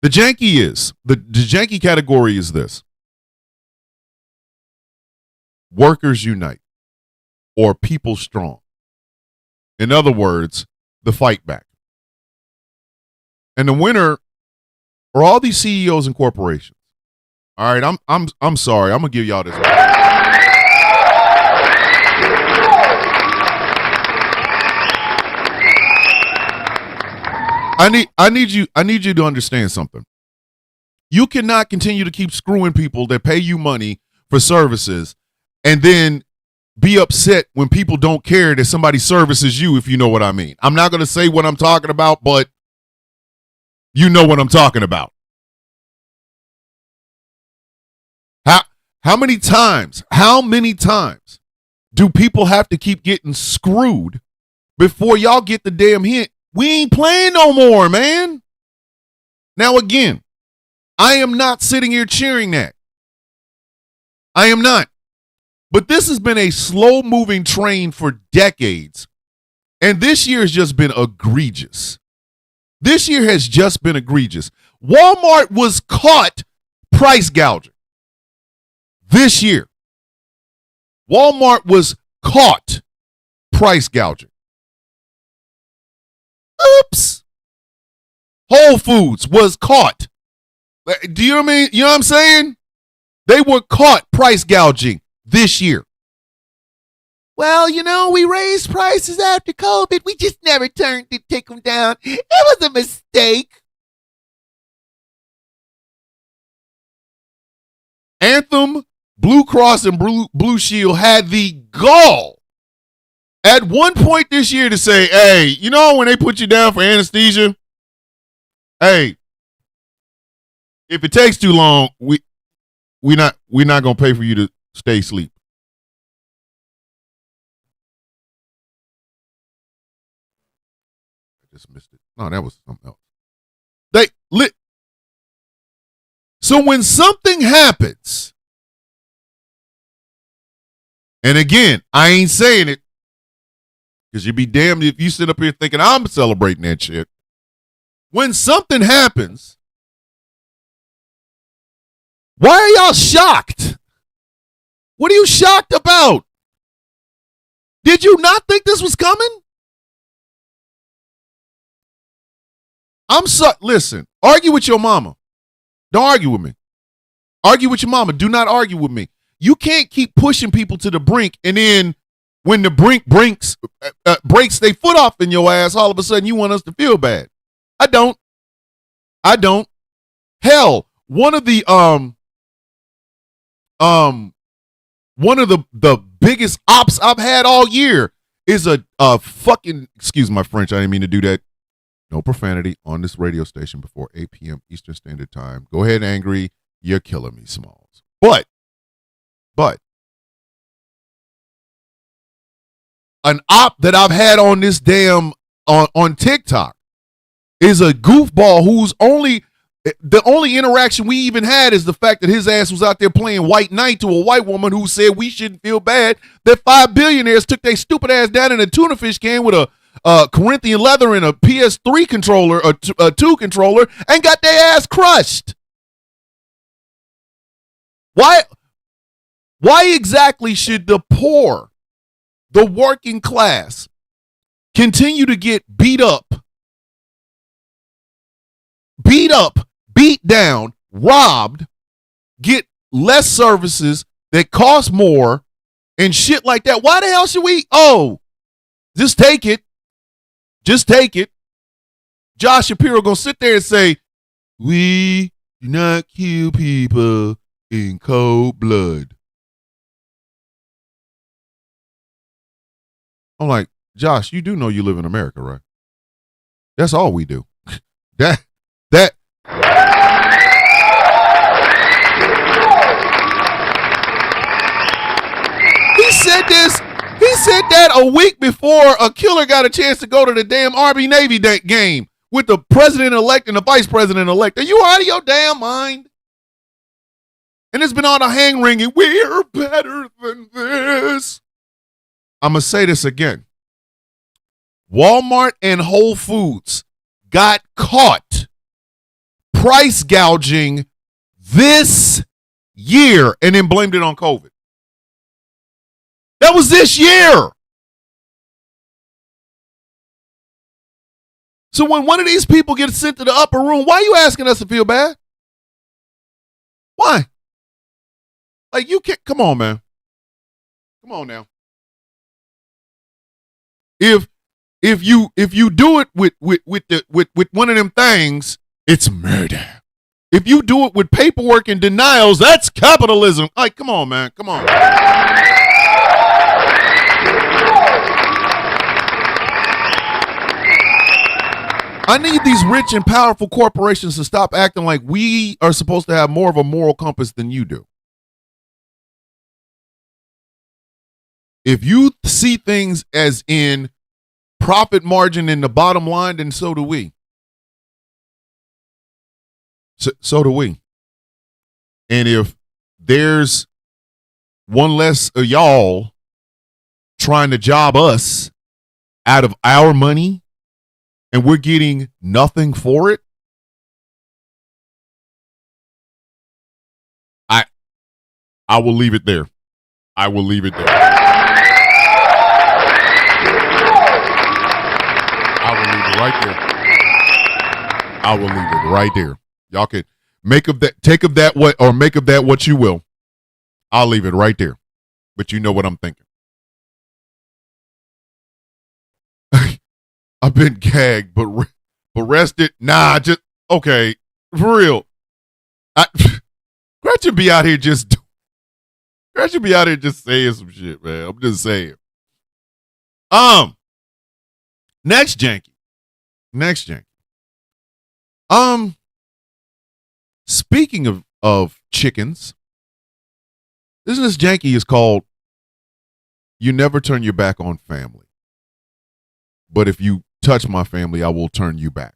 The janky category is this. Workers unite, or people strong. In other words, the fight back. And the winner are all these CEOs and corporations. All right, I'm sorry. I'm gonna give y'all this. I need you to understand something. You cannot continue to keep screwing people that pay you money for services and then be upset when people don't care that somebody services you, if you know what I mean. I'm not going to say what I'm talking about, but you know what I'm talking about. How many times do people have to keep getting screwed before y'all get the damn hint? We ain't playing no more, man. Now, again, I am not sitting here cheering that. I am not. But this has been a slow-moving train for decades. And this year has just been egregious. Walmart was caught price gouging. This year. Walmart was caught price gouging. Oops. Whole Foods was caught. Do you know what I mean? You know what I'm saying? They were caught price gouging this year. Well, we raised prices after COVID. We just never turned to take them down. It was a mistake. Anthem, Blue Cross, and Blue Shield had the gall at one point this year to say, hey, when they put you down for anesthesia, hey, if it takes too long, we're not gonna pay for you to stay asleep. I just missed it. No, that was something else. So when something happens, and again, I ain't saying it because you'd be damned if you sit up here thinking I'm celebrating that shit. When something happens, why are y'all shocked? What are you shocked about? Did you not think this was coming? Listen, argue with your mama. Don't argue with me. Argue with your mama. Do not argue with me. You can't keep pushing people to the brink and then when the brink breaks their foot off in your ass, all of a sudden you want us to feel bad. I don't. Hell, one of the biggest ops I've had all year is a fucking, excuse my French, I didn't mean to do that. No profanity on this radio station before 8 p.m. Eastern Standard Time. Go ahead, Angry. You're killing me, Smalls. But an op that I've had on this damn on TikTok is a goofball who's the only interaction we even had is the fact that his ass was out there playing white knight to a white woman who said we shouldn't feel bad that 5 billionaires took their stupid ass down in a tuna fish can with a Corinthian leather and a PS3 controller, a 2 controller, and got their ass crushed. Why exactly should the poor, the working class, continue to get beat down, robbed, get less services that cost more, and shit like that? Why the hell should we? Oh, just take it. Just take it. Josh Shapiro gonna sit there and say, we do not kill people in cold blood. I'm like, Josh, you do know you live in America, right? That's all we do. that He said that a week before a killer got a chance to go to the damn Army-Navy game with the president-elect and the vice president-elect. Are you out of your damn mind? And it's been on a hang ringing, we're better than this. I'm going to say this again. Walmart and Whole Foods got caught price gouging this year and then blamed it on COVID. That was this year. So when one of these people gets sent to the upper room, why are you asking us to feel bad? Why? Like, you can't, come on, man. Come on now. If you do it with one of them things, it's murder. If you do it with paperwork and denials, that's capitalism. Like, come on, man. Come on. I need these rich and powerful corporations to stop acting like we are supposed to have more of a moral compass than you do. If you see things as in profit margin in the bottom line, then so do we. So do we. And if there's one less of y'all trying to job us out of our money and we're getting nothing for it, I will leave it there. I will leave it there. I will leave it right there. I will leave it right there. Y'all can take of that what, or make of that what you will. I'll leave it right there. But you know what I'm thinking. I've been gagged, but arrested. Nah, just okay. For real. Gretchen be out here just saying some shit, man. I'm just saying. Next janky. Speaking of chickens, this janky is called "You Never Turn Your Back on Family, but if you touch my family, I will turn you back."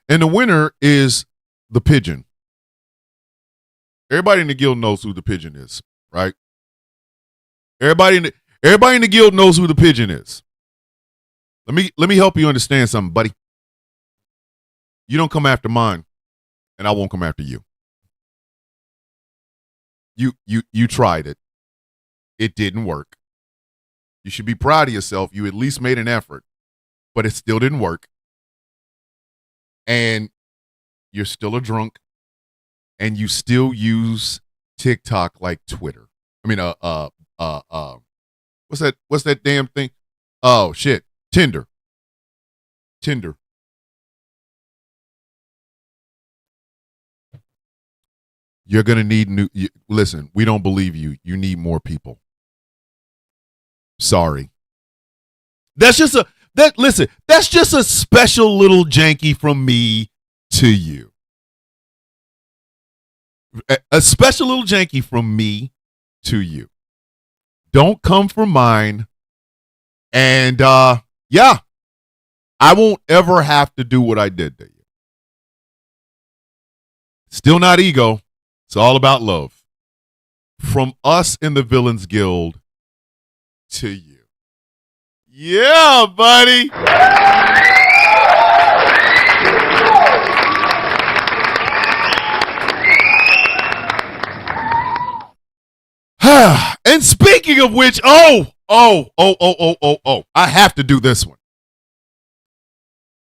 And the winner is the pigeon. Everybody in the guild knows who the pigeon is, right? Everybody in the guild knows who the pigeon is. Let me help you understand something, buddy. You don't come after mine, and I won't come after you. You tried it. It didn't work. You should be proud of yourself. You at least made an effort, but it still didn't work. And you're still a drunk, and you still use TikTok like Twitter. I mean, what's that damn thing? Oh shit, Tinder. You're gonna need listen, we don't believe you. You need more people. Sorry. That's just a special little janky from me to you. A special little janky from me to you. Don't come for mine. And yeah, I won't ever have to do what I did to you. Still not ego. It's all about love. From us in the Villains Guild to you. Yeah, buddy. And speaking of which, I have to do this one.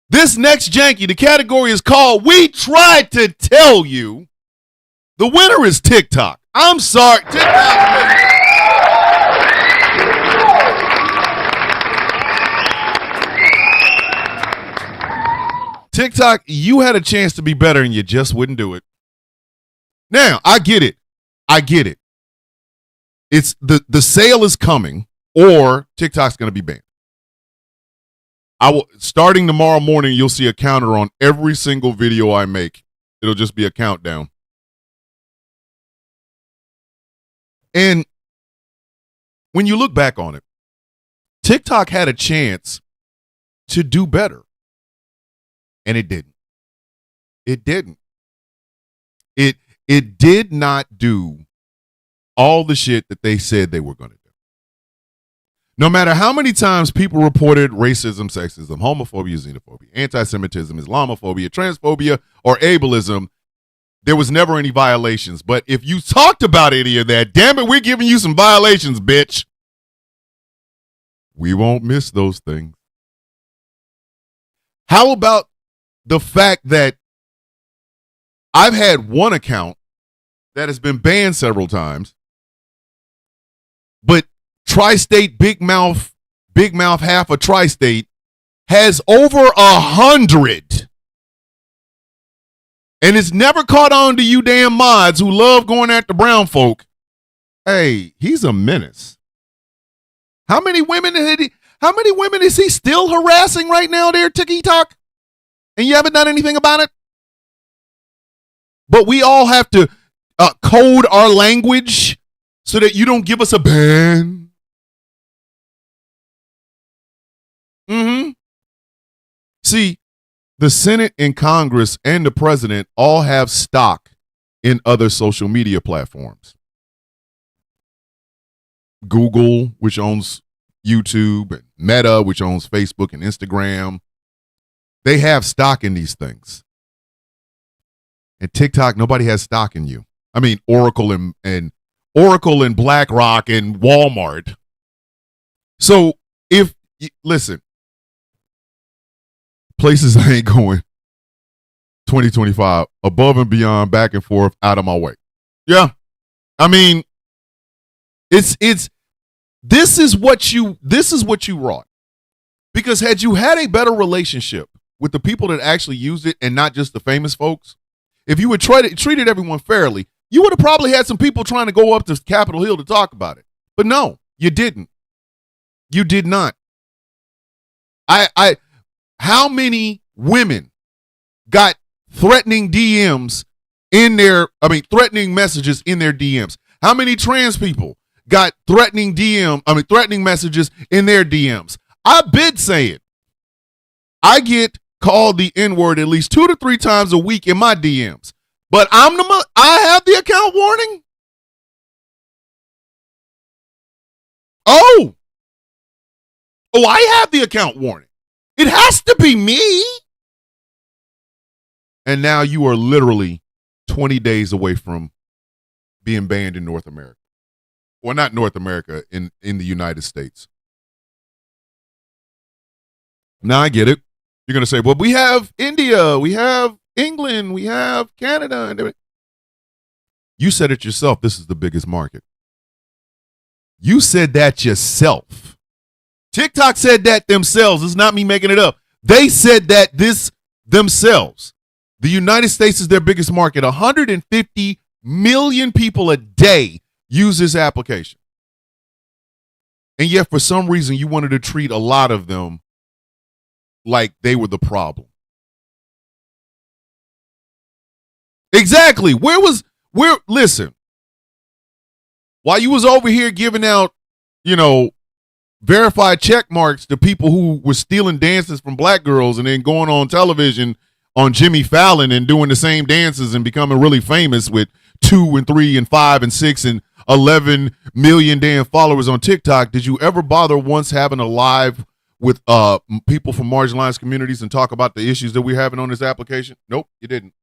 This next janky, the category is called We Tried to Tell You. The winner is TikTok. I'm sorry, TikTok. TikTok, you had a chance to be better and you just wouldn't do it. Now, I get it. It's the sale is coming or TikTok's going to be banned. Starting tomorrow morning, you'll see a counter on every single video I make. It'll just be a countdown. And when you look back on it, TikTok had a chance to do better. And it didn't. It did not do all the shit that they said they were going to do. No matter how many times people reported racism, sexism, homophobia, xenophobia, anti-Semitism, Islamophobia, transphobia, or ableism, there was never any violations. But if you talked about any of that, damn it, we're giving you some violations, bitch. We won't miss those things. How about the fact that I've had one account that has been banned several times, but Tri-State Big Mouth half of Tri-State has over 100. And it's never caught on to you damn mods who love going after brown folk. Hey, he's a menace. How many women is he still harassing right now there, TikTok? And you haven't done anything about it? But we all have to code our language so that you don't give us a ban. See, the Senate and Congress and the president all have stock in other social media platforms. Google, which owns YouTube, and Meta, which owns Facebook and Instagram. They have stock in these things. And TikTok, nobody has stock in you. I mean, Oracle and BlackRock and Walmart. So listen, places I ain't going 2025, above and beyond, back and forth, out of my way. Yeah. I mean, this is what you wrought. Because had you had a better relationship with the people that actually used it and not just the famous folks, if you had treated everyone fairly, you would have probably had some people trying to go up to Capitol Hill to talk about it. But no, you didn't. You did not. How many women got threatening messages in their DMs? How many trans people got threatening messages in their DMs? I've been saying I get called the N-word at least 2 to 3 times a week in my DMs. But I have the account warning. Oh, I have the account warning. It has to be me. And now you are literally 20 days away from being banned in North America. Well, not North America, in the United States. Now I get it. You're going to say, well, we have India, we have England, we have Canada. You said it yourself. This is the biggest market. You said that yourself. TikTok said that themselves. It's not me making it up. They said that this themselves. The United States is their biggest market. 150 million people a day use this application. And yet, for some reason, you wanted to treat a lot of them like they were the problem. Exactly. Listen, while you was over here giving out, verified check marks to people who were stealing dances from black girls and then going on television on Jimmy Fallon and doing the same dances and becoming really famous with 2 and 3 and 5 and 6 and 11 million damn followers on TikTok, did you ever bother once having a live with people from marginalized communities and talk about the issues that we're having on this application? Nope, you didn't.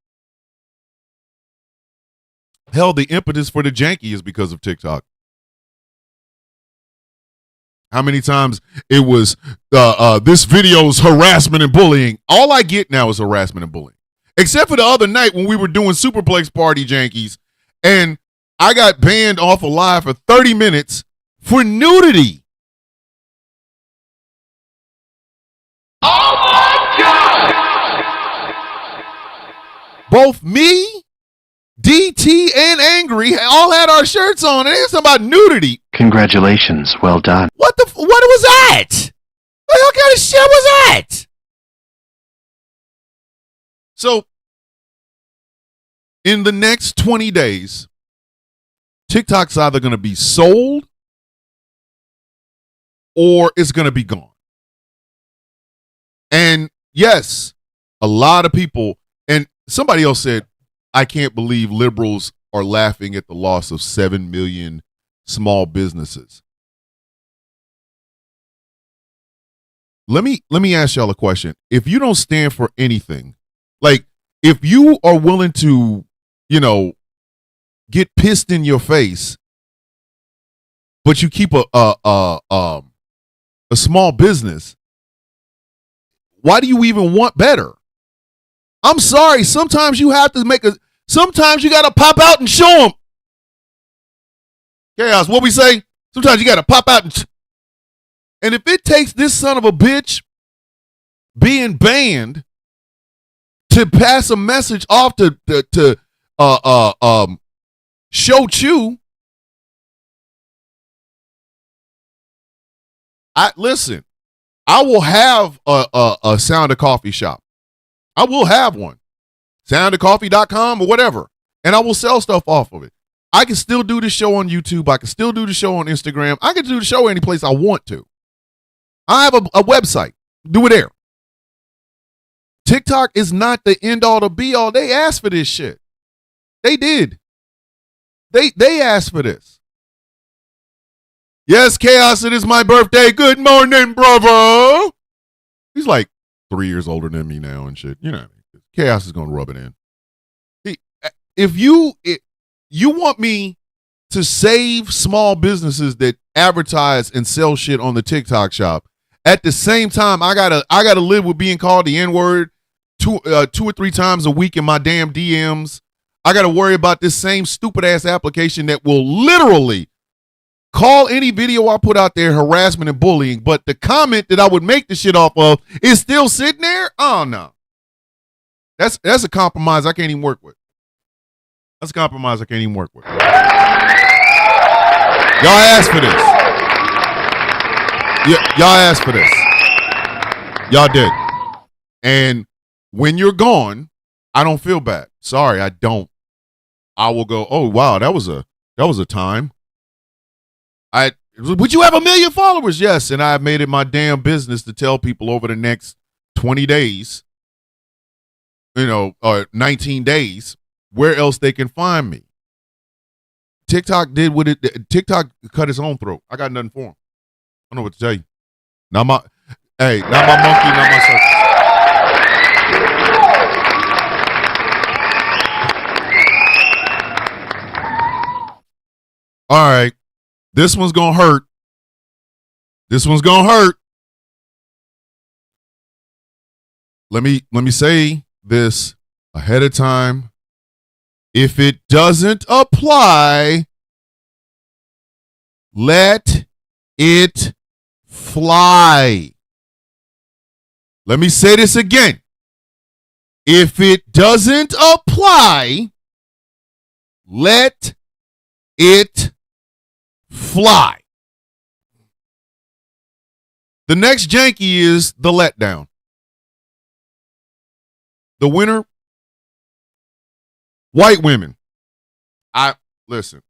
Hell, the impetus for the janky is because of TikTok. How many times it was this video's harassment and bullying. All I get now is harassment and bullying. Except for the other night when we were doing Superplex Party Jankies and I got banned off of live for 30 minutes for nudity. Oh my God! Both me, DT, and Angry all had our shirts on, and it's about nudity. Congratulations, well done. What was that? What kind of shit was that? So, in the next 20 days, TikTok's either going to be sold or it's going to be gone. And yes, a lot of people, and somebody else said, I can't believe liberals are laughing at the loss of 7 million small businesses. Let me ask y'all a question. If you don't stand for anything, like if you are willing to, get pissed in your face, but you keep a small business, why do you even want better? I'm sorry. Sometimes you have to sometimes you got to pop out and show them. Chaos, what we say? Sometimes you got to pop out and if it takes this son of a bitch being banned to pass a message off to Show Chew, I will have a Sound of Coffee shop. I will have one. Soundofcoffee.com or whatever. And I will sell stuff off of it. I can still do the show on YouTube. I can still do the show on Instagram. I can do the show any place I want to. I have a website. Do it there. TikTok is not the end all to be all. They asked for this shit. They did. They asked for this. Yes, Chaos, it is my birthday. Good morning, brother. He's like 3 years older than me now and shit. Chaos is going to rub it in. If you want me to save small businesses that advertise and sell shit on the TikTok shop, at the same time, I gotta live with being called the N-word 2 or 3 times a week in my damn DMs. I gotta worry about this same stupid ass application that will literally call any video I put out there harassment and bullying, but the comment that I would make the shit off of is still sitting there? Oh no. That's a compromise I can't even work with. That's a compromise I can't even work with. Y'all asked for this. Y'all asked for this. Y'all did. And when you're gone, I don't feel bad. Sorry, I don't. I will go, oh wow, that was a time. Would you have 1 million followers? Yes, and I've made it my damn business to tell people over the next 20 days, or 19 days, where else they can find me. TikTok did what it. TikTok cut its own throat. I got nothing for him. I don't know what to tell you. Not my monkey, not my circus. All right, this one's gonna hurt. This one's gonna hurt. Let me say this ahead of time. If it doesn't apply, Let it fly. Let me say this again. If it doesn't apply, let it fly. The next janky is the letdown. The winner, white women. Listen.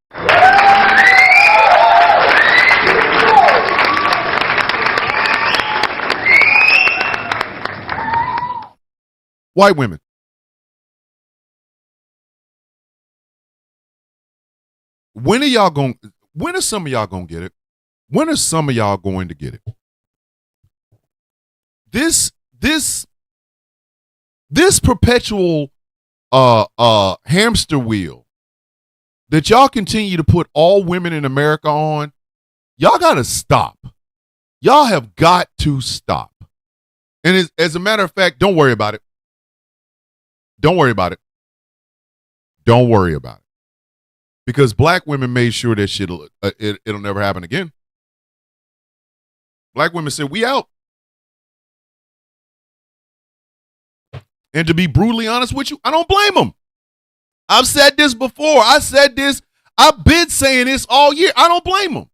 White women. When are some of y'all gonna get it? When are some of y'all going to get it? This perpetual hamster wheel that y'all continue to put all women in America on, y'all gotta stop. Y'all have got to stop. And as a matter of fact, don't worry about it. Don't worry about it. Don't worry about it. Because black women made sure that it'll never happen again. Black women said, we out. And to be brutally honest with you, I don't blame them. I've said this before. I said this. I've been saying this all year. I don't blame them.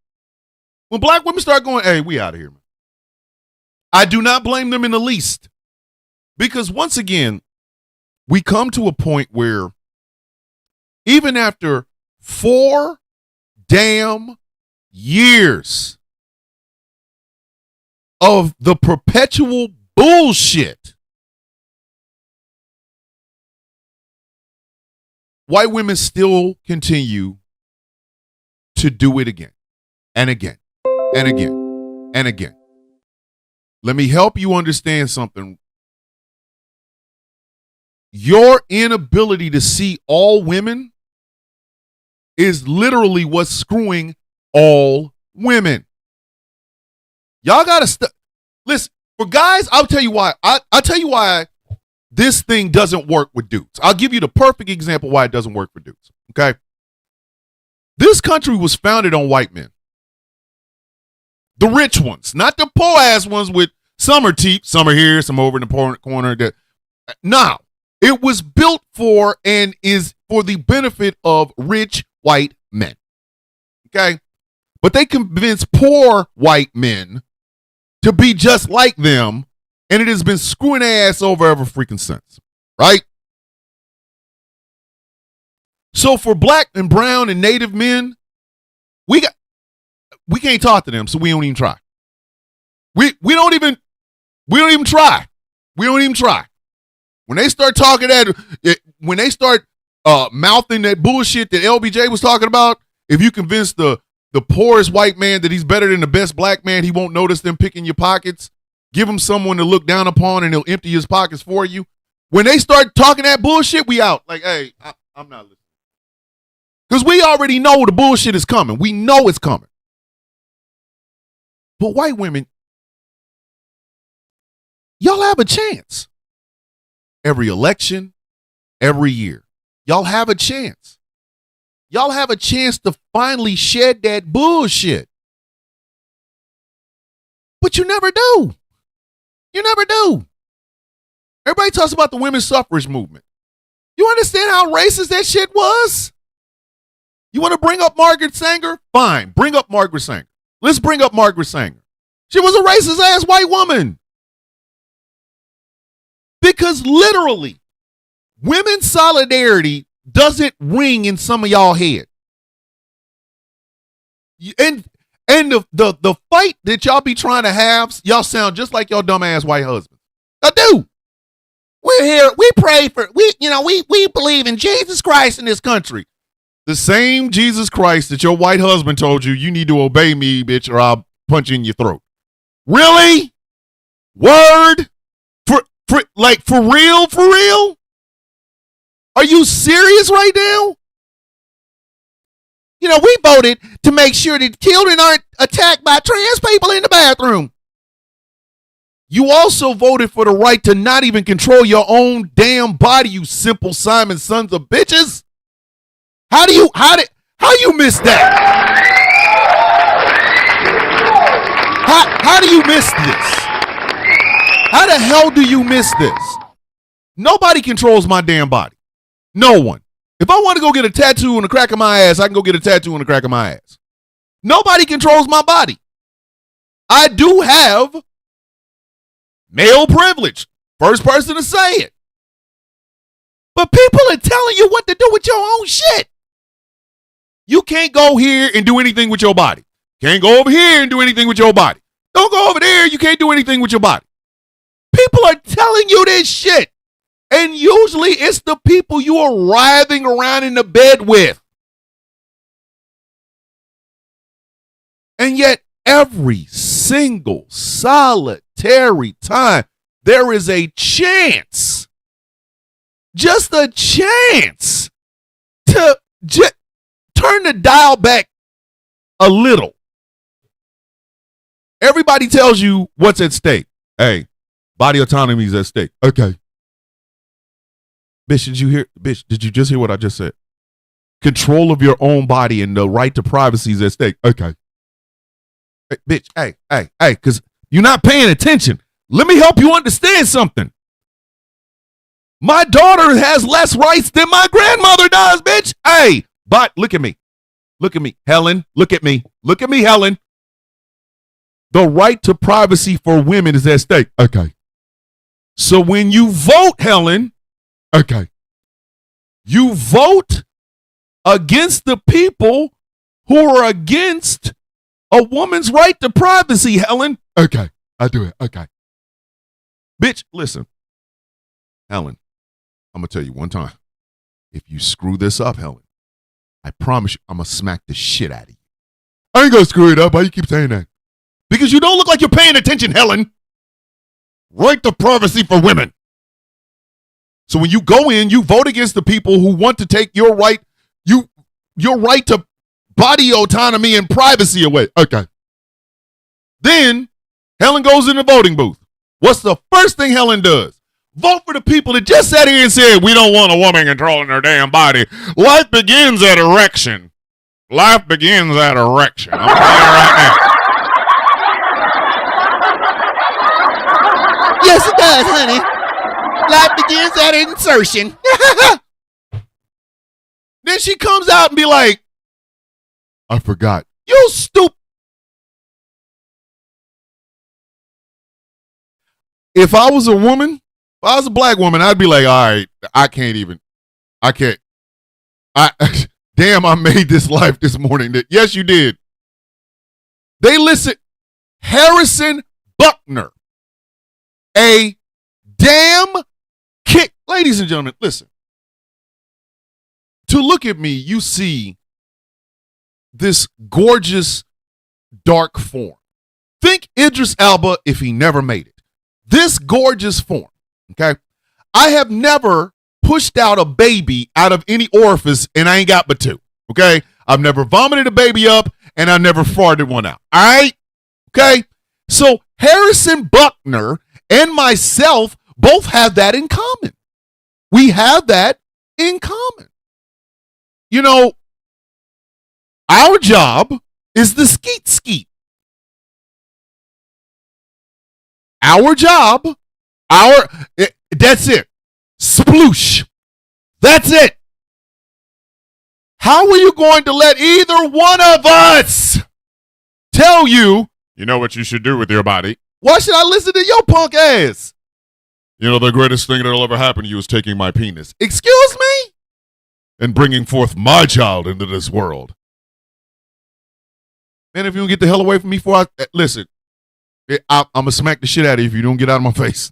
When black women start going, hey, we out of here, man. I do not blame them in the least. Because once again, we come to a point where even after 4 damn years of the perpetual bullshit, white women still continue to do it again and again and again and again. Let me help you understand something. Your inability to see all women is literally what's screwing all women. Y'all gotta listen. For guys, I'll tell you why. I'll tell you why this thing doesn't work with dudes. I'll give you the perfect example why it doesn't work for dudes. Okay. This country was founded on white men. The rich ones, not the poor ass ones with some are cheap, some are here, some over in the corner. No, it was built for and is for the benefit of rich white men. Okay. But they convince poor white men to be just like them, and it has been screwing their ass over ever freaking since. Right? So for black and brown and native men, we can't talk to them, so we don't even try. We don't even try. We don't even try. When they start talking when they start mouthing that bullshit that LBJ was talking about, if you convince the poorest white man that he's better than the best black man, he won't notice them picking your pockets. Give him someone to look down upon and he'll empty his pockets for you. When they start talking that bullshit, we out. Like, hey, I'm not listening. Because we already know the bullshit is coming. We know it's coming. But white women, y'all have a chance. Every election, every year. Y'all have a chance. Y'all have a chance to finally shed that bullshit. But you never do. You never do. Everybody talks about the women's suffrage movement. You understand how racist that shit was? You want to bring up Margaret Sanger? Fine, bring up Margaret Sanger. Let's bring up Margaret Sanger. She was a racist ass white woman. Because literally, women's solidarity doesn't ring in some of y'all head. And the fight that y'all be trying to have, y'all sound just like your dumbass white husband. I do. We're here. We pray for, we believe in Jesus Christ in this country. The same Jesus Christ that your white husband told you need to obey me, bitch, or I'll punch you in your throat. Really? Word? For real? For real? Are you serious right now? We voted to make sure that children aren't attacked by trans people in the bathroom. You also voted for the right to not even control your own damn body, you simple Simon sons of bitches. How you miss that? How do you miss this? How the hell do you miss this? Nobody controls my damn body. No one. If I want to go get a tattoo on the crack of my ass, I can go get a tattoo on the crack of my ass. Nobody controls my body. I do have male privilege. First person to say it. But people are telling you what to do with your own shit. You can't go here and do anything with your body. Can't go over here and do anything with your body. Don't go over there. You can't do anything with your body. People are telling you this shit. And usually it's the people you are writhing around in the bed with. And yet every single solitary time there is a chance, just a chance to turn the dial back a little. Everybody tells you what's at stake. Hey, body autonomy is at stake. Okay. Bitch, did you just hear what I just said? Control of your own body and the right to privacy is at stake. Okay. Hey, bitch, hey, because you're not paying attention. Let me help you understand something. My daughter has less rights than my grandmother does, bitch. Hey, but look at me. Look at me, Helen. Look at me. Look at me, Helen. The right to privacy for women is at stake. Okay. So when you vote, Helen, okay, you vote against the people who are against a woman's right to privacy, Helen. Okay, I do it. Okay. Bitch, listen. Helen, I'm going to tell you one time. If you screw this up, Helen, I promise you I'm going to smack the shit out of you. I ain't going to screw it up. Why you keep saying that? Because you don't look like you're paying attention, Helen. Right to privacy for women. So when you go in, you vote against the people who want to take your right to body autonomy and privacy away. Okay. Then Helen goes in the voting booth. What's the first thing Helen does? Vote for the people that just sat here and said, we don't want a woman controlling her damn body. Life begins at erection. Life begins at erection. I'm telling you right now. Yes, it does, honey. Life begins at insertion. Then she comes out and be like, I forgot. You stupid. If I was a woman, if I was a black woman, I'd be like, all right, I can't. Damn, I made this life this morning. Yes, you did. They listen. Harrison Buckner, a damn kick. Ladies and gentlemen, listen. To look at me, you see this gorgeous dark form. Think Idris Elba if he never made it. This gorgeous form, okay? I have never pushed out a baby out of any orifice and I ain't got but two, okay? I've never vomited a baby up and I never farted one out, all right? Okay? So Harrison Buckner and myself both have that in common. We have that in common. You know, our job is the skeet skeet. Our job, that's it. Sploosh. That's it. How are you going to let either one of us tell you, you know what you should do with your body? Why should I listen to your punk ass? You know, the greatest thing that'll ever happen to you is taking my penis. Excuse me? And bringing forth my child into this world. Man, if you don't get the hell away from me before listen, I'm going to smack the shit out of you if you don't get out of my face.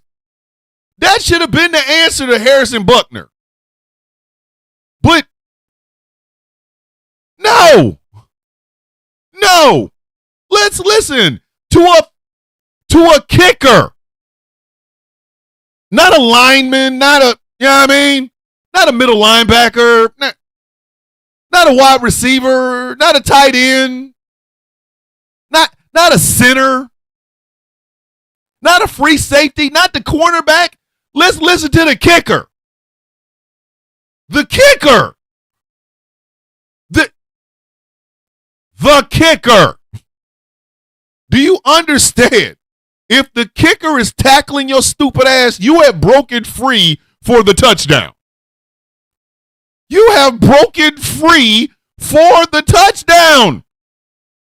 That should have been the answer to Harrison Buckner. But no. Let's listen to a kicker. Not a lineman, not a, you know what I mean? Not a middle linebacker, not a wide receiver, not a tight end, not a center, not a free safety, not the cornerback. Let's listen to the kicker. The kicker. The kicker. Do you understand? If the kicker is tackling your stupid ass, you have broken free for the touchdown. You have broken free for the touchdown.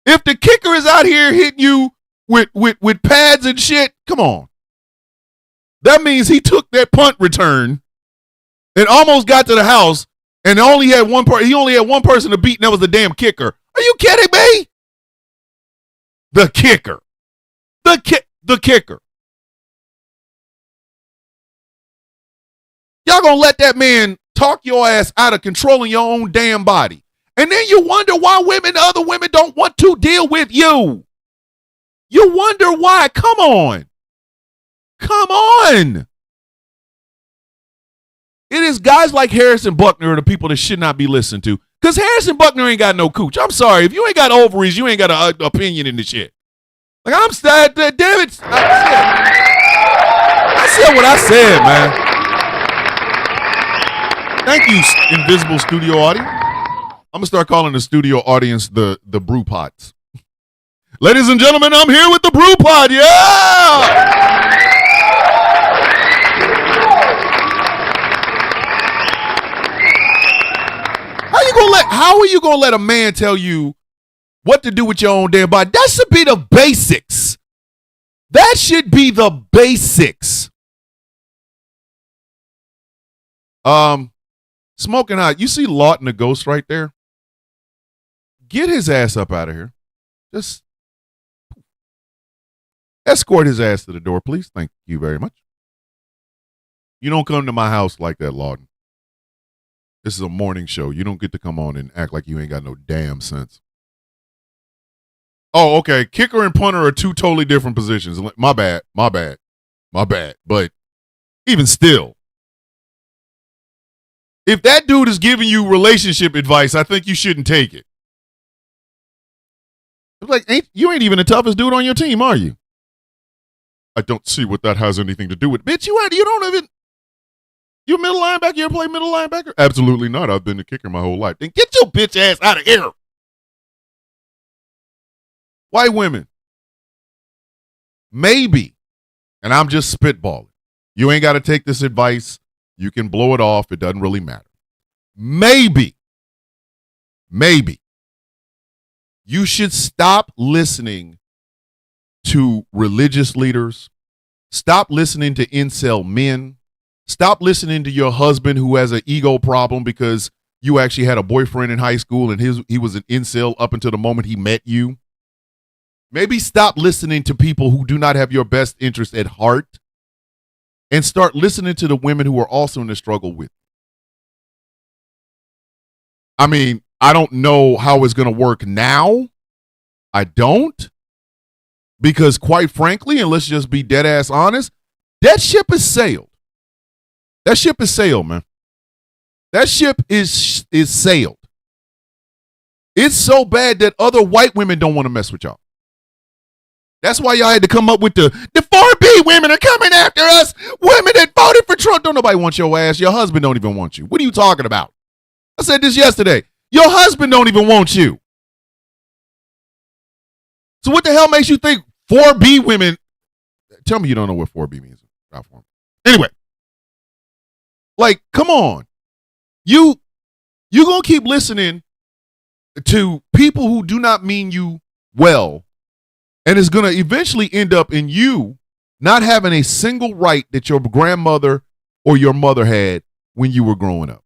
If the kicker is out here hitting you with pads and shit, come on. That means he took that punt return and almost got to the house and he only had one person to beat, and that was the damn kicker. Are you kidding me? The kicker. The kicker. Y'all gonna let that man talk your ass out of controlling your own damn body. And then you wonder why other women don't want to deal with you. You wonder why. Come on. Come on. It is guys like Harrison Buckner are the people that should not be listened to. Because Harrison Buckner ain't got no cooch. I'm sorry. If you ain't got ovaries, you ain't got an opinion in the shit. Like, I'm sad. Damn it. I said what I said, man. Thank you, invisible studio audience. I'm going to start calling the studio audience the brew pots. Ladies and gentlemen, I'm here with the brew pot. Yeah! How are you gonna let a man tell you what to do with your own damn body? That should be the basics. That should be the basics. Smoking hot. You see Lawton the ghost right there? Get his ass up out of here. Just escort his ass to the door, please. Thank you very much. You don't come to my house like that, Lawton. This is a morning show. You don't get to come on and act like you ain't got no damn sense. Oh, okay. Kicker and punter are two totally different positions. My bad. But even still, if that dude is giving you relationship advice, I think you shouldn't take it. It's like, you ain't even the toughest dude on your team, are you? I don't see what that has anything to do with. Bitch, you don't even. You middle linebacker? You ever play middle linebacker? Absolutely not. I've been a kicker my whole life. Then get your bitch ass out of here. White women. Maybe, and I'm just spitballing. You ain't got to take this advice. You can blow it off. It doesn't really matter. Maybe you should stop listening to religious leaders. Stop listening to incel men. Stop listening to your husband who has an ego problem because you actually had a boyfriend in high school and he was an incel up until the moment he met you. Maybe stop listening to people who do not have your best interest at heart and start listening to the women who are also in the struggle with you. I mean, I don't know how it's going to work now. I don't. Because quite frankly, and let's just be dead ass honest, that ship has sailed. That ship is sailed, man. That ship is sailed. It's so bad that other white women don't want to mess with y'all. That's why y'all had to come up with the 4B women are coming after us. Women that voted for Trump. Don't nobody want your ass. Your husband don't even want you. What are you talking about? I said this yesterday. Your husband don't even want you. So what the hell makes you think 4B women? Tell me you don't know what 4B means. Anyway. Like, come on. You gonna keep listening to people who do not mean you well, and it's gonna eventually end up in you not having a single right that your grandmother or your mother had when you were growing up.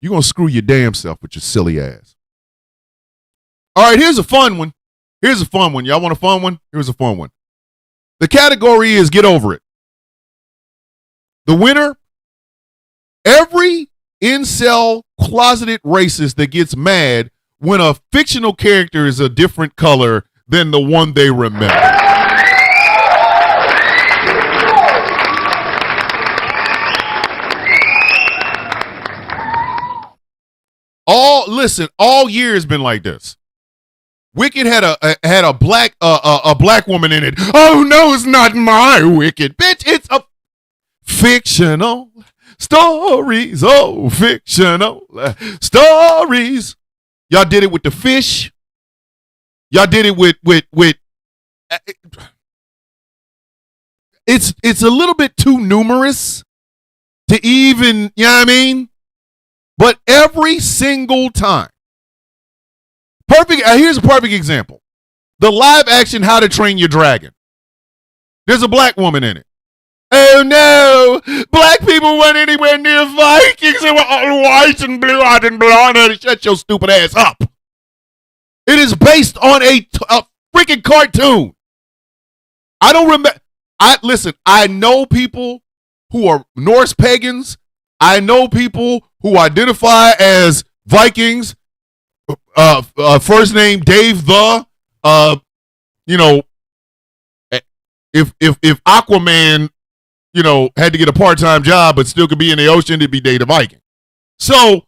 You're gonna screw your damn self with your silly ass. All right, here's a fun one. Y'all want a fun one? Here's a fun one. The category is get over it. The winner. Every incel closeted racist that gets mad when a fictional character is a different color than the one they remember. All year has been like this. Wicked had a black woman in it. Oh no, it's not my Wicked, bitch. It's a fictional stories. Oh, fictional stories. Y'all did it with the fish. Y'all did it with it's a little bit too numerous to even, you know what I mean? But every single time. Here's a perfect example. The live action How to Train Your Dragon. There's a black woman in it. Oh no, black people weren't anywhere near Vikings. They were all white and blue-eyed and blonde. Shut your stupid ass up. It is based on a freaking cartoon. I don't remember. Listen, I know people who are Norse pagans. I know people who identify as Vikings. First name Dave if Aquaman, had to get a part-time job but still could be in the ocean, it'd be Dave the Viking. So,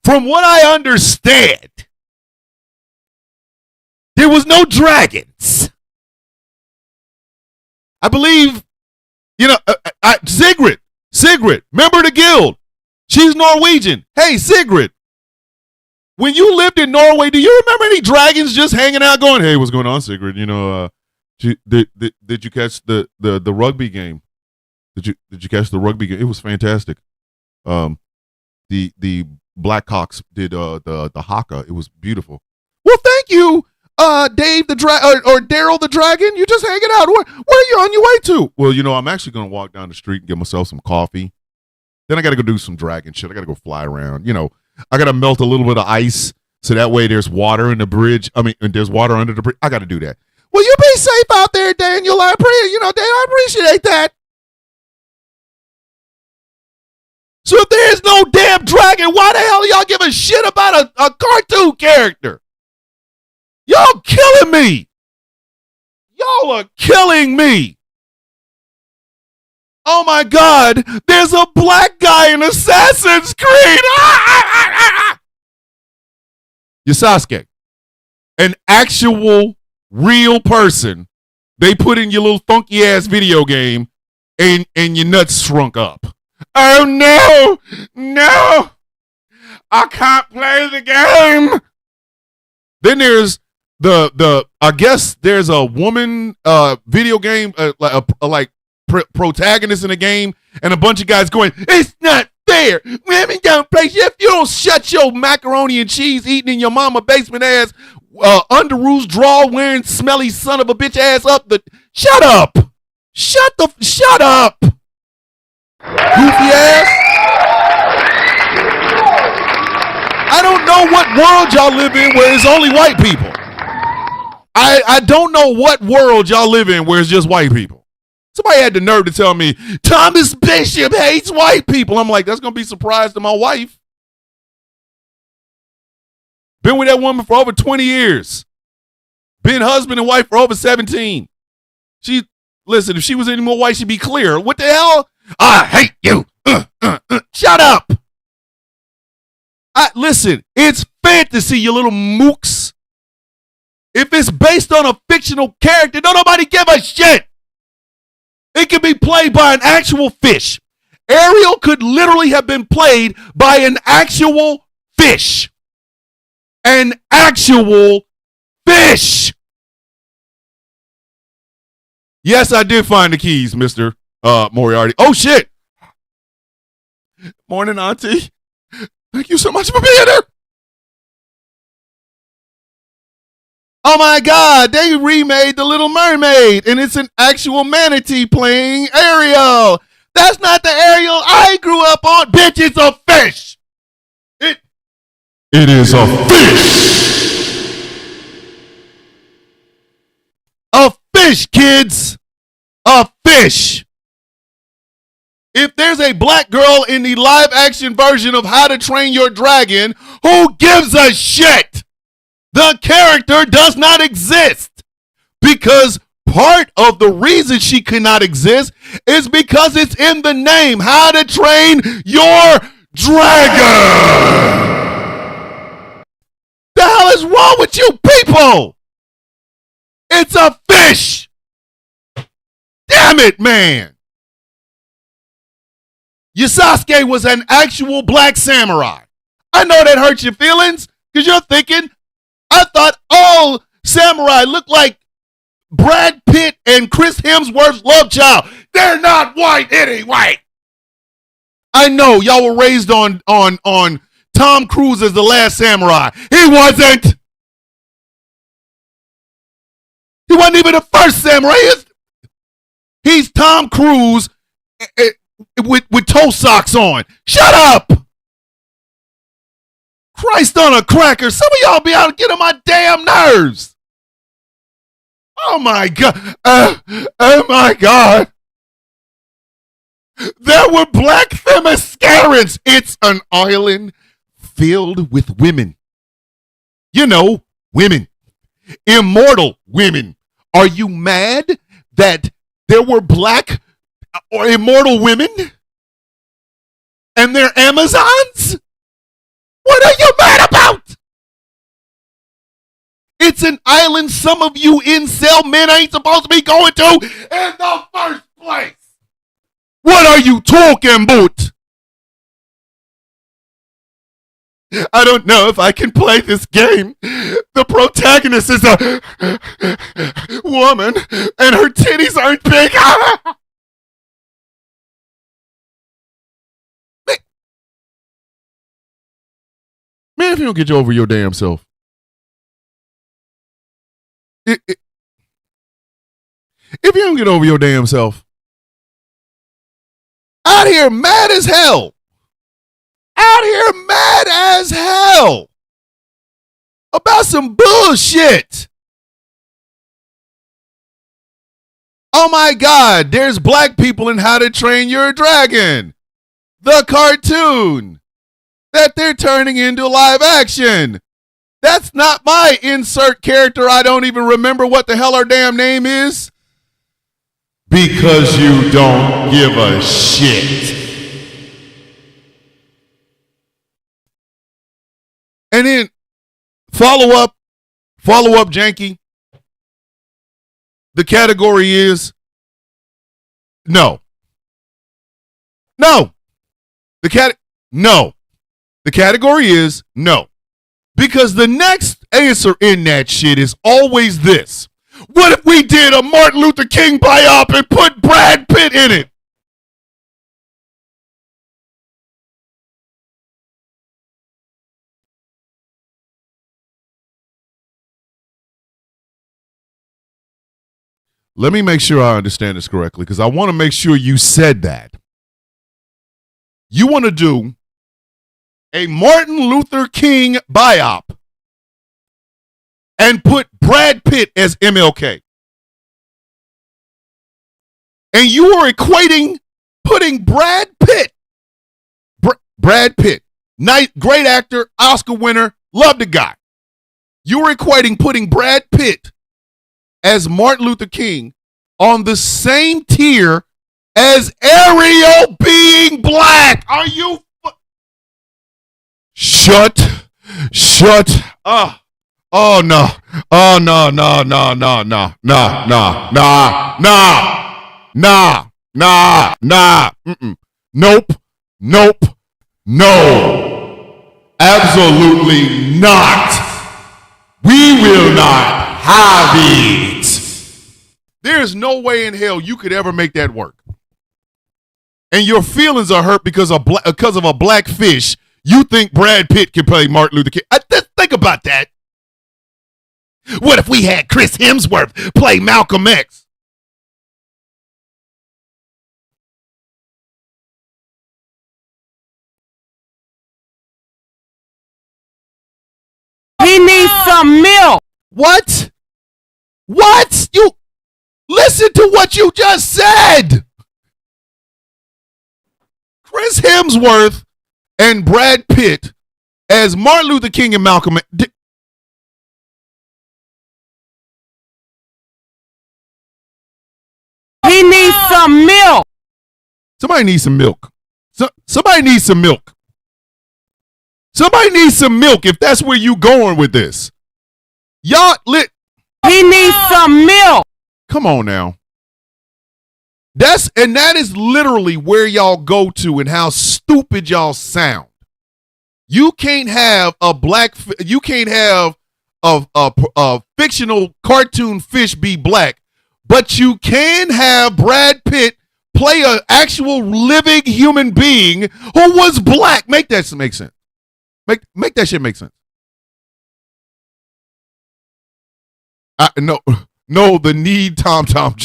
from what I understand, there was no dragons. I believe, Sigrid, member of the guild. She's Norwegian. Hey, Sigrid, when you lived in Norway, do you remember any dragons just hanging out going, hey, what's going on, Sigrid? Did you catch the rugby game? Did you catch the rugby game? It was fantastic. The Blackhawks did the haka. It was beautiful. Well, thank you, Dave or Daryl the Dragon. You just hanging out. Where are you on your way to? Well, I'm actually gonna walk down the street and get myself some coffee. Then I gotta go do some dragon shit. I gotta go fly around. I gotta melt a little bit of ice so that way there's water in the bridge. There's water under the bridge. I gotta do that. Well, you be safe out there, Daniel. I appreciate that. So if there's no damn dragon, why the hell y'all give a shit about a cartoon character? Y'all killing me. Y'all are killing me. Oh my God, there's a black guy in Assassin's Creed. Yasuke, an actual real person they put in your little funky ass video game and your nuts shrunk up. Oh no, I can't play the game. Then there's I guess there's a woman video game protagonist in the game, and a bunch of guys going, it's not fair. Women don't play shit. If you don't shut your macaroni and cheese eating in your mama basement ass underoos draw wearing smelly son of a bitch ass up, shut up. Shut up. Goofy ass. I don't know what world y'all live in where it's only white people. I don't know what world y'all live in where it's just white people. Somebody had the nerve to tell me Thomas Bishop hates white people. I'm like, that's going to be a surprise to my wife. Been with that woman for over 20 years. Been husband and wife for over 17. Listen, if she was any more white, she'd be clear. What the hell? I hate you. Shut up. Listen, it's fantasy, you little mooks. If it's based on a fictional character, don't nobody give a shit. It can be played by an actual fish. Ariel could literally have been played by an actual fish. An actual fish. Yes, I did find the keys, Mr. Moriarty. Oh, shit. Morning, Auntie. Thank you so much for being here. Oh my God, they remade The Little Mermaid, and it's an actual manatee playing Ariel. That's not the Ariel I grew up on. Bitch, it's a fish. It is a fish. A fish, kids. A fish. If there's a black girl in the live action version of How to Train Your Dragon, who gives a shit? The character does not exist because part of the reason she cannot exist is because it's in the name. How to Train Your Dragon. The hell is wrong with you people? It's a fish. Damn it, man. Yasuke was an actual black samurai. I know that hurts your feelings because you're thinking, I thought all samurai look like Brad Pitt and Chris Hemsworth's love child. They're not white anyway. I know y'all were raised on Tom Cruise as the last samurai. He wasn't. He wasn't even the first samurai. He's Tom Cruise with toe socks on. Shut up. Christ on a cracker. Some of y'all be out to get on my damn nerves. Oh my God. Oh my God. There were black Themyscirans. It's an island filled with women. You know, women. Immortal women. Are you mad that there were black or immortal women? And they're Amazons? What are you mad about? It's an island some of you incel men ain't supposed to be going to in the first place. What are you talking about? I don't know if I can play this game. The protagonist is a woman and her titties aren't big. Man, if you don't get you over your damn self. If you don't get over your damn self. Out here mad as hell. Out here mad as hell. About some bullshit. Oh my God, there's black people in How to Train Your Dragon. The cartoon that they're turning into live action. That's not my insert character. I don't even remember what the hell her damn name is. Because you don't give a shit. And then follow up, Janky. The category is no. No. No. The category is no. Because the next answer in that shit is always this. What if we did a Martin Luther King biop and put Brad Pitt in it? Let me make sure I understand this correctly, because I want to make sure you said that. You want to do a Martin Luther King biop and put Brad Pitt as MLK. And you are equating putting Brad Pitt, great actor, Oscar winner, love the guy. You are equating putting Brad Pitt as Martin Luther King on the same tier as Ariel being black. Are you? Shut. Oh no. Oh no. Nope. No. Absolutely not. We will not have it. There's no way in hell you could ever make that work. And your feelings are hurt because of a black fish. You think Brad Pitt can play Martin Luther King? Think about that. What if we had Chris Hemsworth play Malcolm X? He needs some milk. What? You listen to what you just said. Chris Hemsworth and Brad Pitt as Martin Luther King and Malcolm X. He needs some milk. Somebody needs some milk. Somebody needs some milk. Somebody needs some milk if that's where you going with this. Y'all He needs some milk. Come on now. That is literally where y'all go to and how stupid y'all sound. You can't have a fictional cartoon fish be black But you can have Brad Pitt play an actual living human being who was black. Make that make sense. Make that shit make sense. No, the need Tom. Stop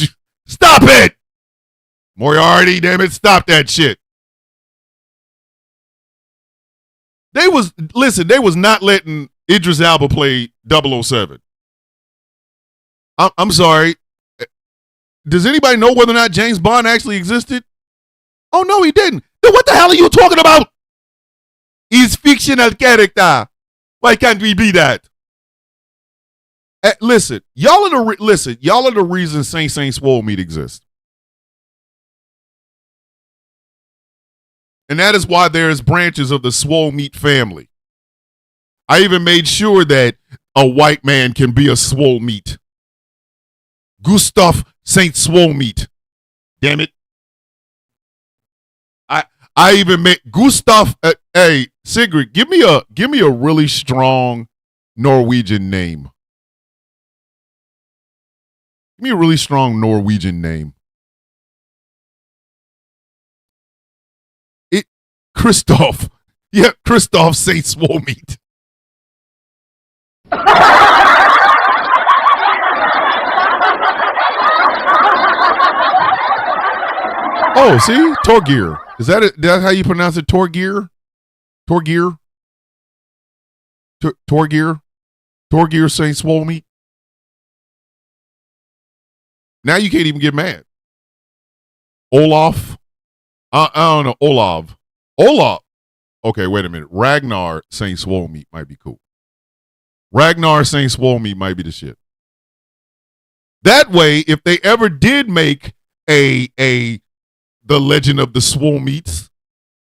it! Moriarty, damn it, stop that shit. They was not letting Idris Elba play 007. I'm sorry. Does anybody know whether or not James Bond actually existed? Oh, no, he didn't. Then what the hell are you talking about? He's fictional character. Why can't we be that? Listen, y'all are the reason Saint Swole Meat exists. And that is why there's branches of the Swole Meat family. I even made sure that a white man can be a Swole Meat. Gustav Saint Swole Meat. Damn it. I even made Gustav. Hey, Sigrid, give me a really strong Norwegian name. Give me a really strong Norwegian name. Christoph. Yeah, Christoph Saint Swole Meat. Oh, see? Torgeir. Is that it? That's how you pronounce it? Torgeir? Torgeir? Torgeir Saint Swole Meat? Now you can't even get mad. Olaf? I don't know. Olaf. Okay, wait a minute. Ragnar Saint Swole Meat might be cool. Ragnar Saint Swole Meat might be the shit. That way, if they ever did make the Legend of the Swole Meats,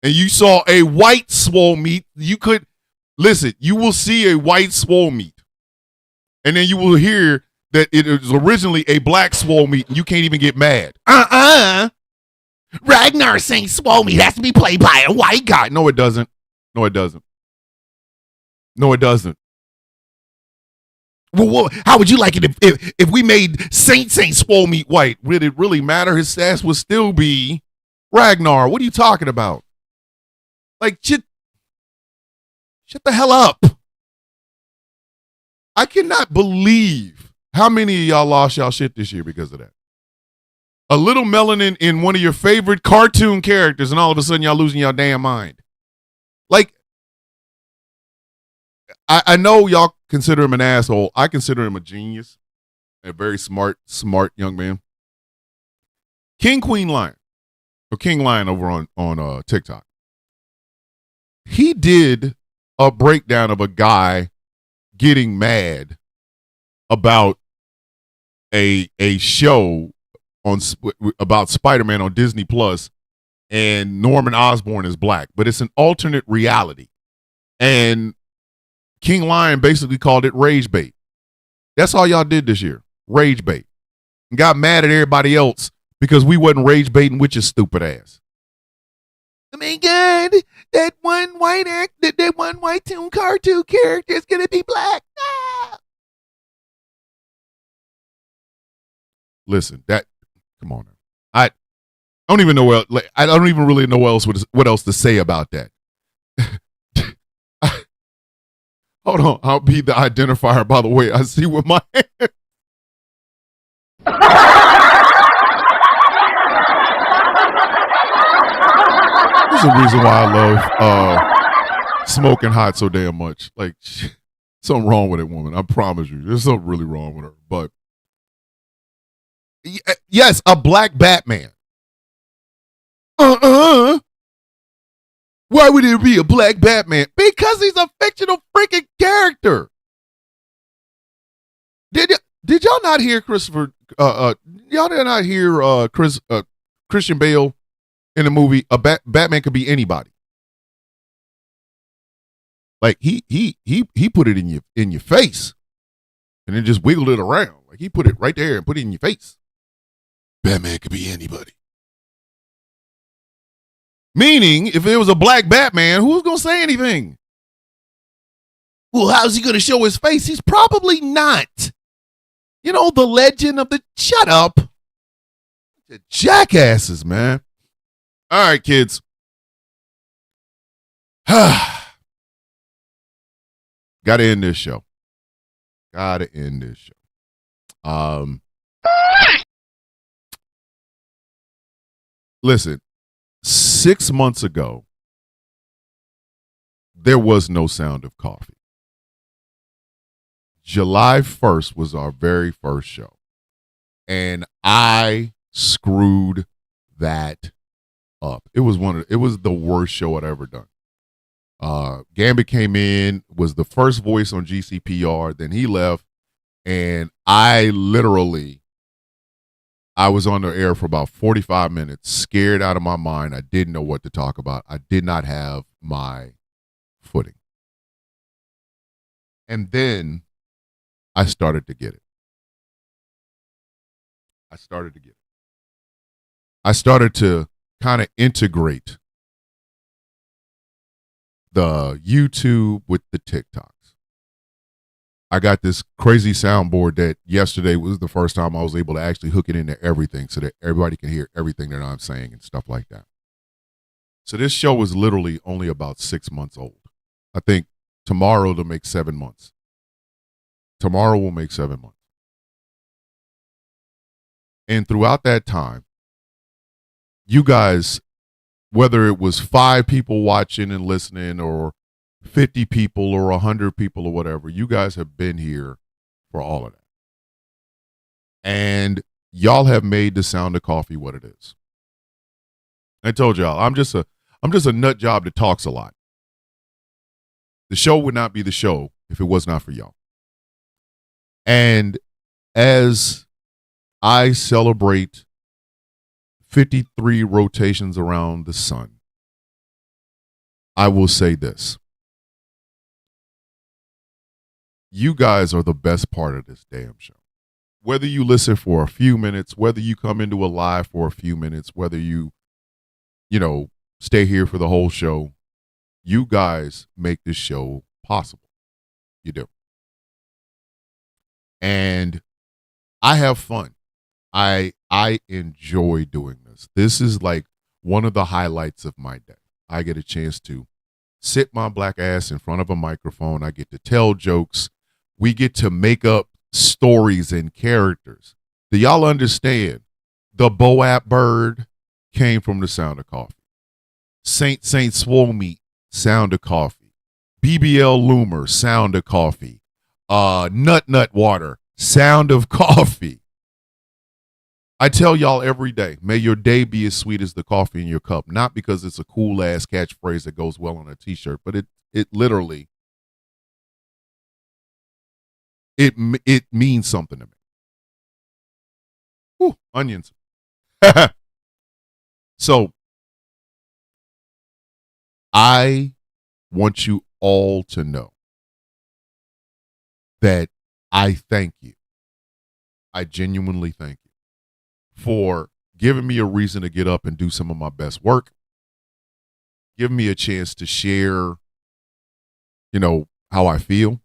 and you saw a white Swole Meat, you will see a white Swole Meat. And then you will hear that it was originally a black Swole Meat, and you can't even get mad. Ragnar Saint Swole Meat has to be played by a white guy. No, it doesn't. Well, how would you like it if we made Saint Swole Meat white? Would it really matter? His ass would still be Ragnar. What are you talking about? Like, shut the hell up. I cannot believe how many of y'all lost y'all shit this year because of that. A little melanin in one of your favorite cartoon characters, and all of a sudden y'all losing your damn mind. Like, I know y'all consider him an asshole. I consider him a genius, a very smart young man. King Lion over on TikTok. He did a breakdown of a guy getting mad about a show about Spider-Man on Disney Plus, and Norman Osborn is black, but it's an alternate reality. And King Lion basically called it rage bait. That's all y'all did this year. Rage bait. And got mad at everybody else because we wasn't rage baiting with your stupid ass. Oh my God, that one white toon cartoon character is gonna be black. Ah! Listen, come on now. I don't even know I don't even really know what else to say about that. Hold on, I'll be the identifier. By the way, I see with my hand. There's a reason why I love Smoking Hot so damn much. Like, something wrong with that woman. I promise you, there's something really wrong with her. But yes, a black Batman. Why would there be a black Batman? Because he's a fictional freaking character. Did y'all not hear Christian Bale in the movie? Batman could be anybody. Like he put it in your face, and then just wiggled it around. Like he put it right there and put it in your face. Batman could be anybody. Meaning, if it was a black Batman, who's going to say anything? Well, how's he going to show his face? He's probably not. You know, the legend of the shut up. The jackasses, man. All right, kids. Gotta end this show. Listen, 6 months ago, there was no Sound of Coffee. July 1st was our very first show. And I screwed that up. It was the worst show I'd ever done. Gambit came in, was the first voice on GCPR, then he left, and I was on the air for about 45 minutes, scared out of my mind. I didn't know what to talk about. I did not have my footing. And then I started to get it. I started to kind of integrate the YouTube with the TikToks. I got this crazy soundboard that yesterday was the first time I was able to actually hook it into everything so that everybody can hear everything that I'm saying and stuff like that. So this show was literally only about 6 months old. I think tomorrow it'll make 7 months. Tomorrow will make 7 months. And throughout that time, you guys, whether it was 5 people watching and listening or 50 people or 100 people or whatever, you guys have been here for all of that. And y'all have made the Sound of Coffee what it is. I told y'all, I'm just a nut job that talks a lot. The show would not be the show if it was not for y'all. And as I celebrate 53 rotations around the sun, I will say this. You guys are the best part of this damn show. Whether you listen for a few minutes, whether you come into a live for a few minutes, whether you stay here for the whole show, you guys make this show possible. You do. And I have fun. I enjoy doing this. This is like one of the highlights of my day. I get a chance to sit my black ass in front of a microphone. I get to tell jokes. We get to make up stories and characters. Do y'all understand? The Boap bird came from the Sound of Coffee. Saint Swomeat, Sound of Coffee. BBL Loomer, Sound of Coffee. Nut Water, Sound of Coffee. I tell y'all every day, may your day be as sweet as the coffee in your cup. Not because it's a cool ass catchphrase that goes well on a t-shirt, but it literally, it means something to me. Ooh, onions. So I want you all to know that I thank you. I genuinely thank you for giving me a reason to get up and do some of my best work, giving me a chance to share, how I feel.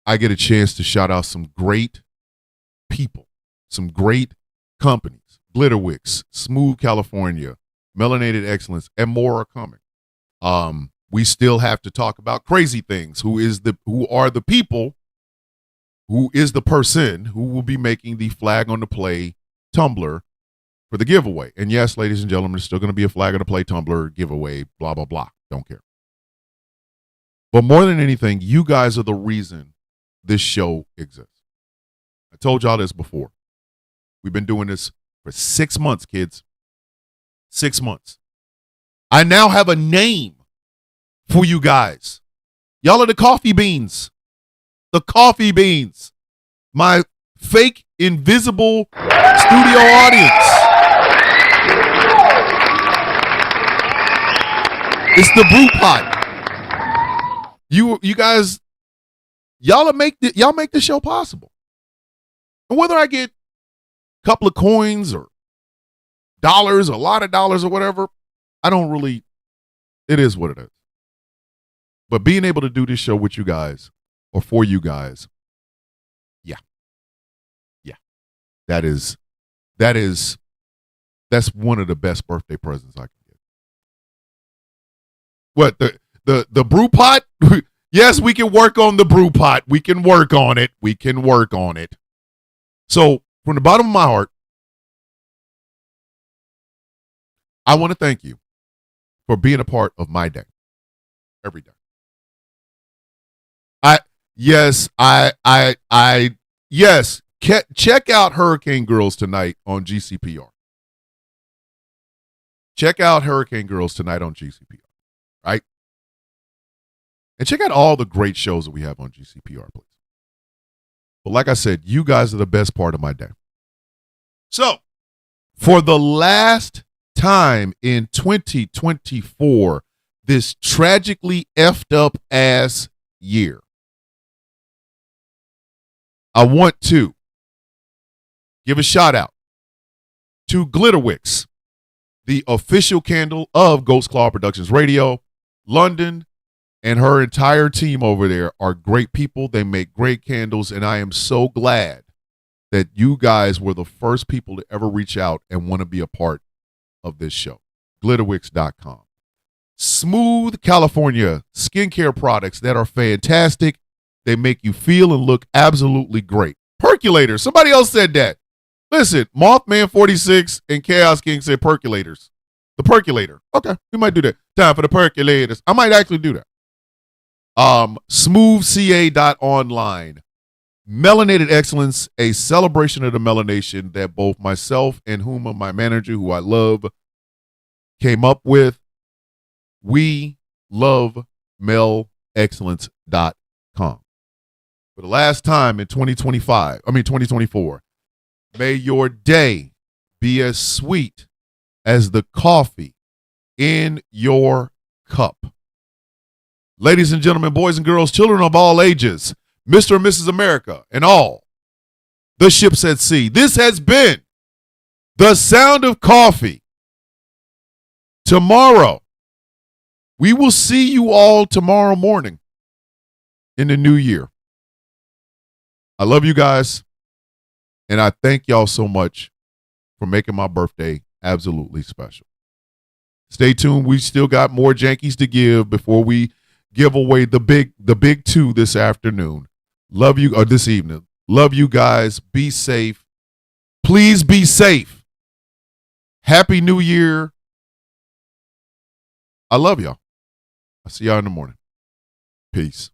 I get a chance to shout out some great people, some great companies, Glitterwix, Smooth California, Melanated Excellence, and more are coming. We still have to talk about Crazy Things, who are the people, who is the person who will be making the Flag on the Play tumbler for the giveaway. And yes, ladies and gentlemen, there's still going to be a Flag on the Play tumbler giveaway, blah, blah, blah. Don't care. But more than anything, you guys are the reason this show exists. I told y'all this before. We've been doing this for 6 months, kids. 6 months. I now have a name for you guys. Y'all are the Coffee Beans. The Coffee Beans. My fake, invisible studio audience. It's the brew pot. You guys, y'all make the show possible. And whether I get a couple of coins or dollars, a lot of dollars or whatever, it is what it is. But being able to do this show with you guys or for you guys that's one of the best birthday presents I can get. What, the brew pot? Yes, we can work on the brew pot. We can work on it. We can work on it. So, from the bottom of my heart, I want to thank you for being a part of my day every day. Check out Hurricane Girls tonight on GCPR. Check out Hurricane Girls tonight on GCPR, right? And check out all the great shows that we have on GCPR, please. But like I said, you guys are the best part of my day. So, for the last time in 2024, this tragically effed up ass year, I want to give a shout out to Glitterwix, the official candle of Ghost Claw Productions Radio. London and her entire team over there are great people. They make great candles, and I am so glad that you guys were the first people to ever reach out and want to be a part of this show. Glitterwix.com. Smooth California skincare products that are fantastic. They make you feel and look absolutely great. Percolator. Somebody else said that. Listen, Mothman 46 and Chaos King said percolators. The percolator. Okay, we might do that. Time for the percolators. I might actually do that. Smoothca.online. Melanated Excellence, a celebration of the melanation that both myself and Huma, my manager, who I love, came up with. We love melexcellence.com. For the last time in 2024, may your day be as sweet as the coffee in your cup. Ladies and gentlemen, boys and girls, children of all ages, Mr. and Mrs. America, and all the ships at sea, this has been the Sound of Coffee. Tomorrow, we will see you all tomorrow morning in the new year. I love you guys, and I thank y'all so much for making my birthday absolutely special. Stay tuned. We still got more Jankies to give before we give away the big two this afternoon. Love you, or this evening. Love you guys. Be safe. Please be safe. Happy New Year. I love y'all. I'll see y'all in the morning. Peace.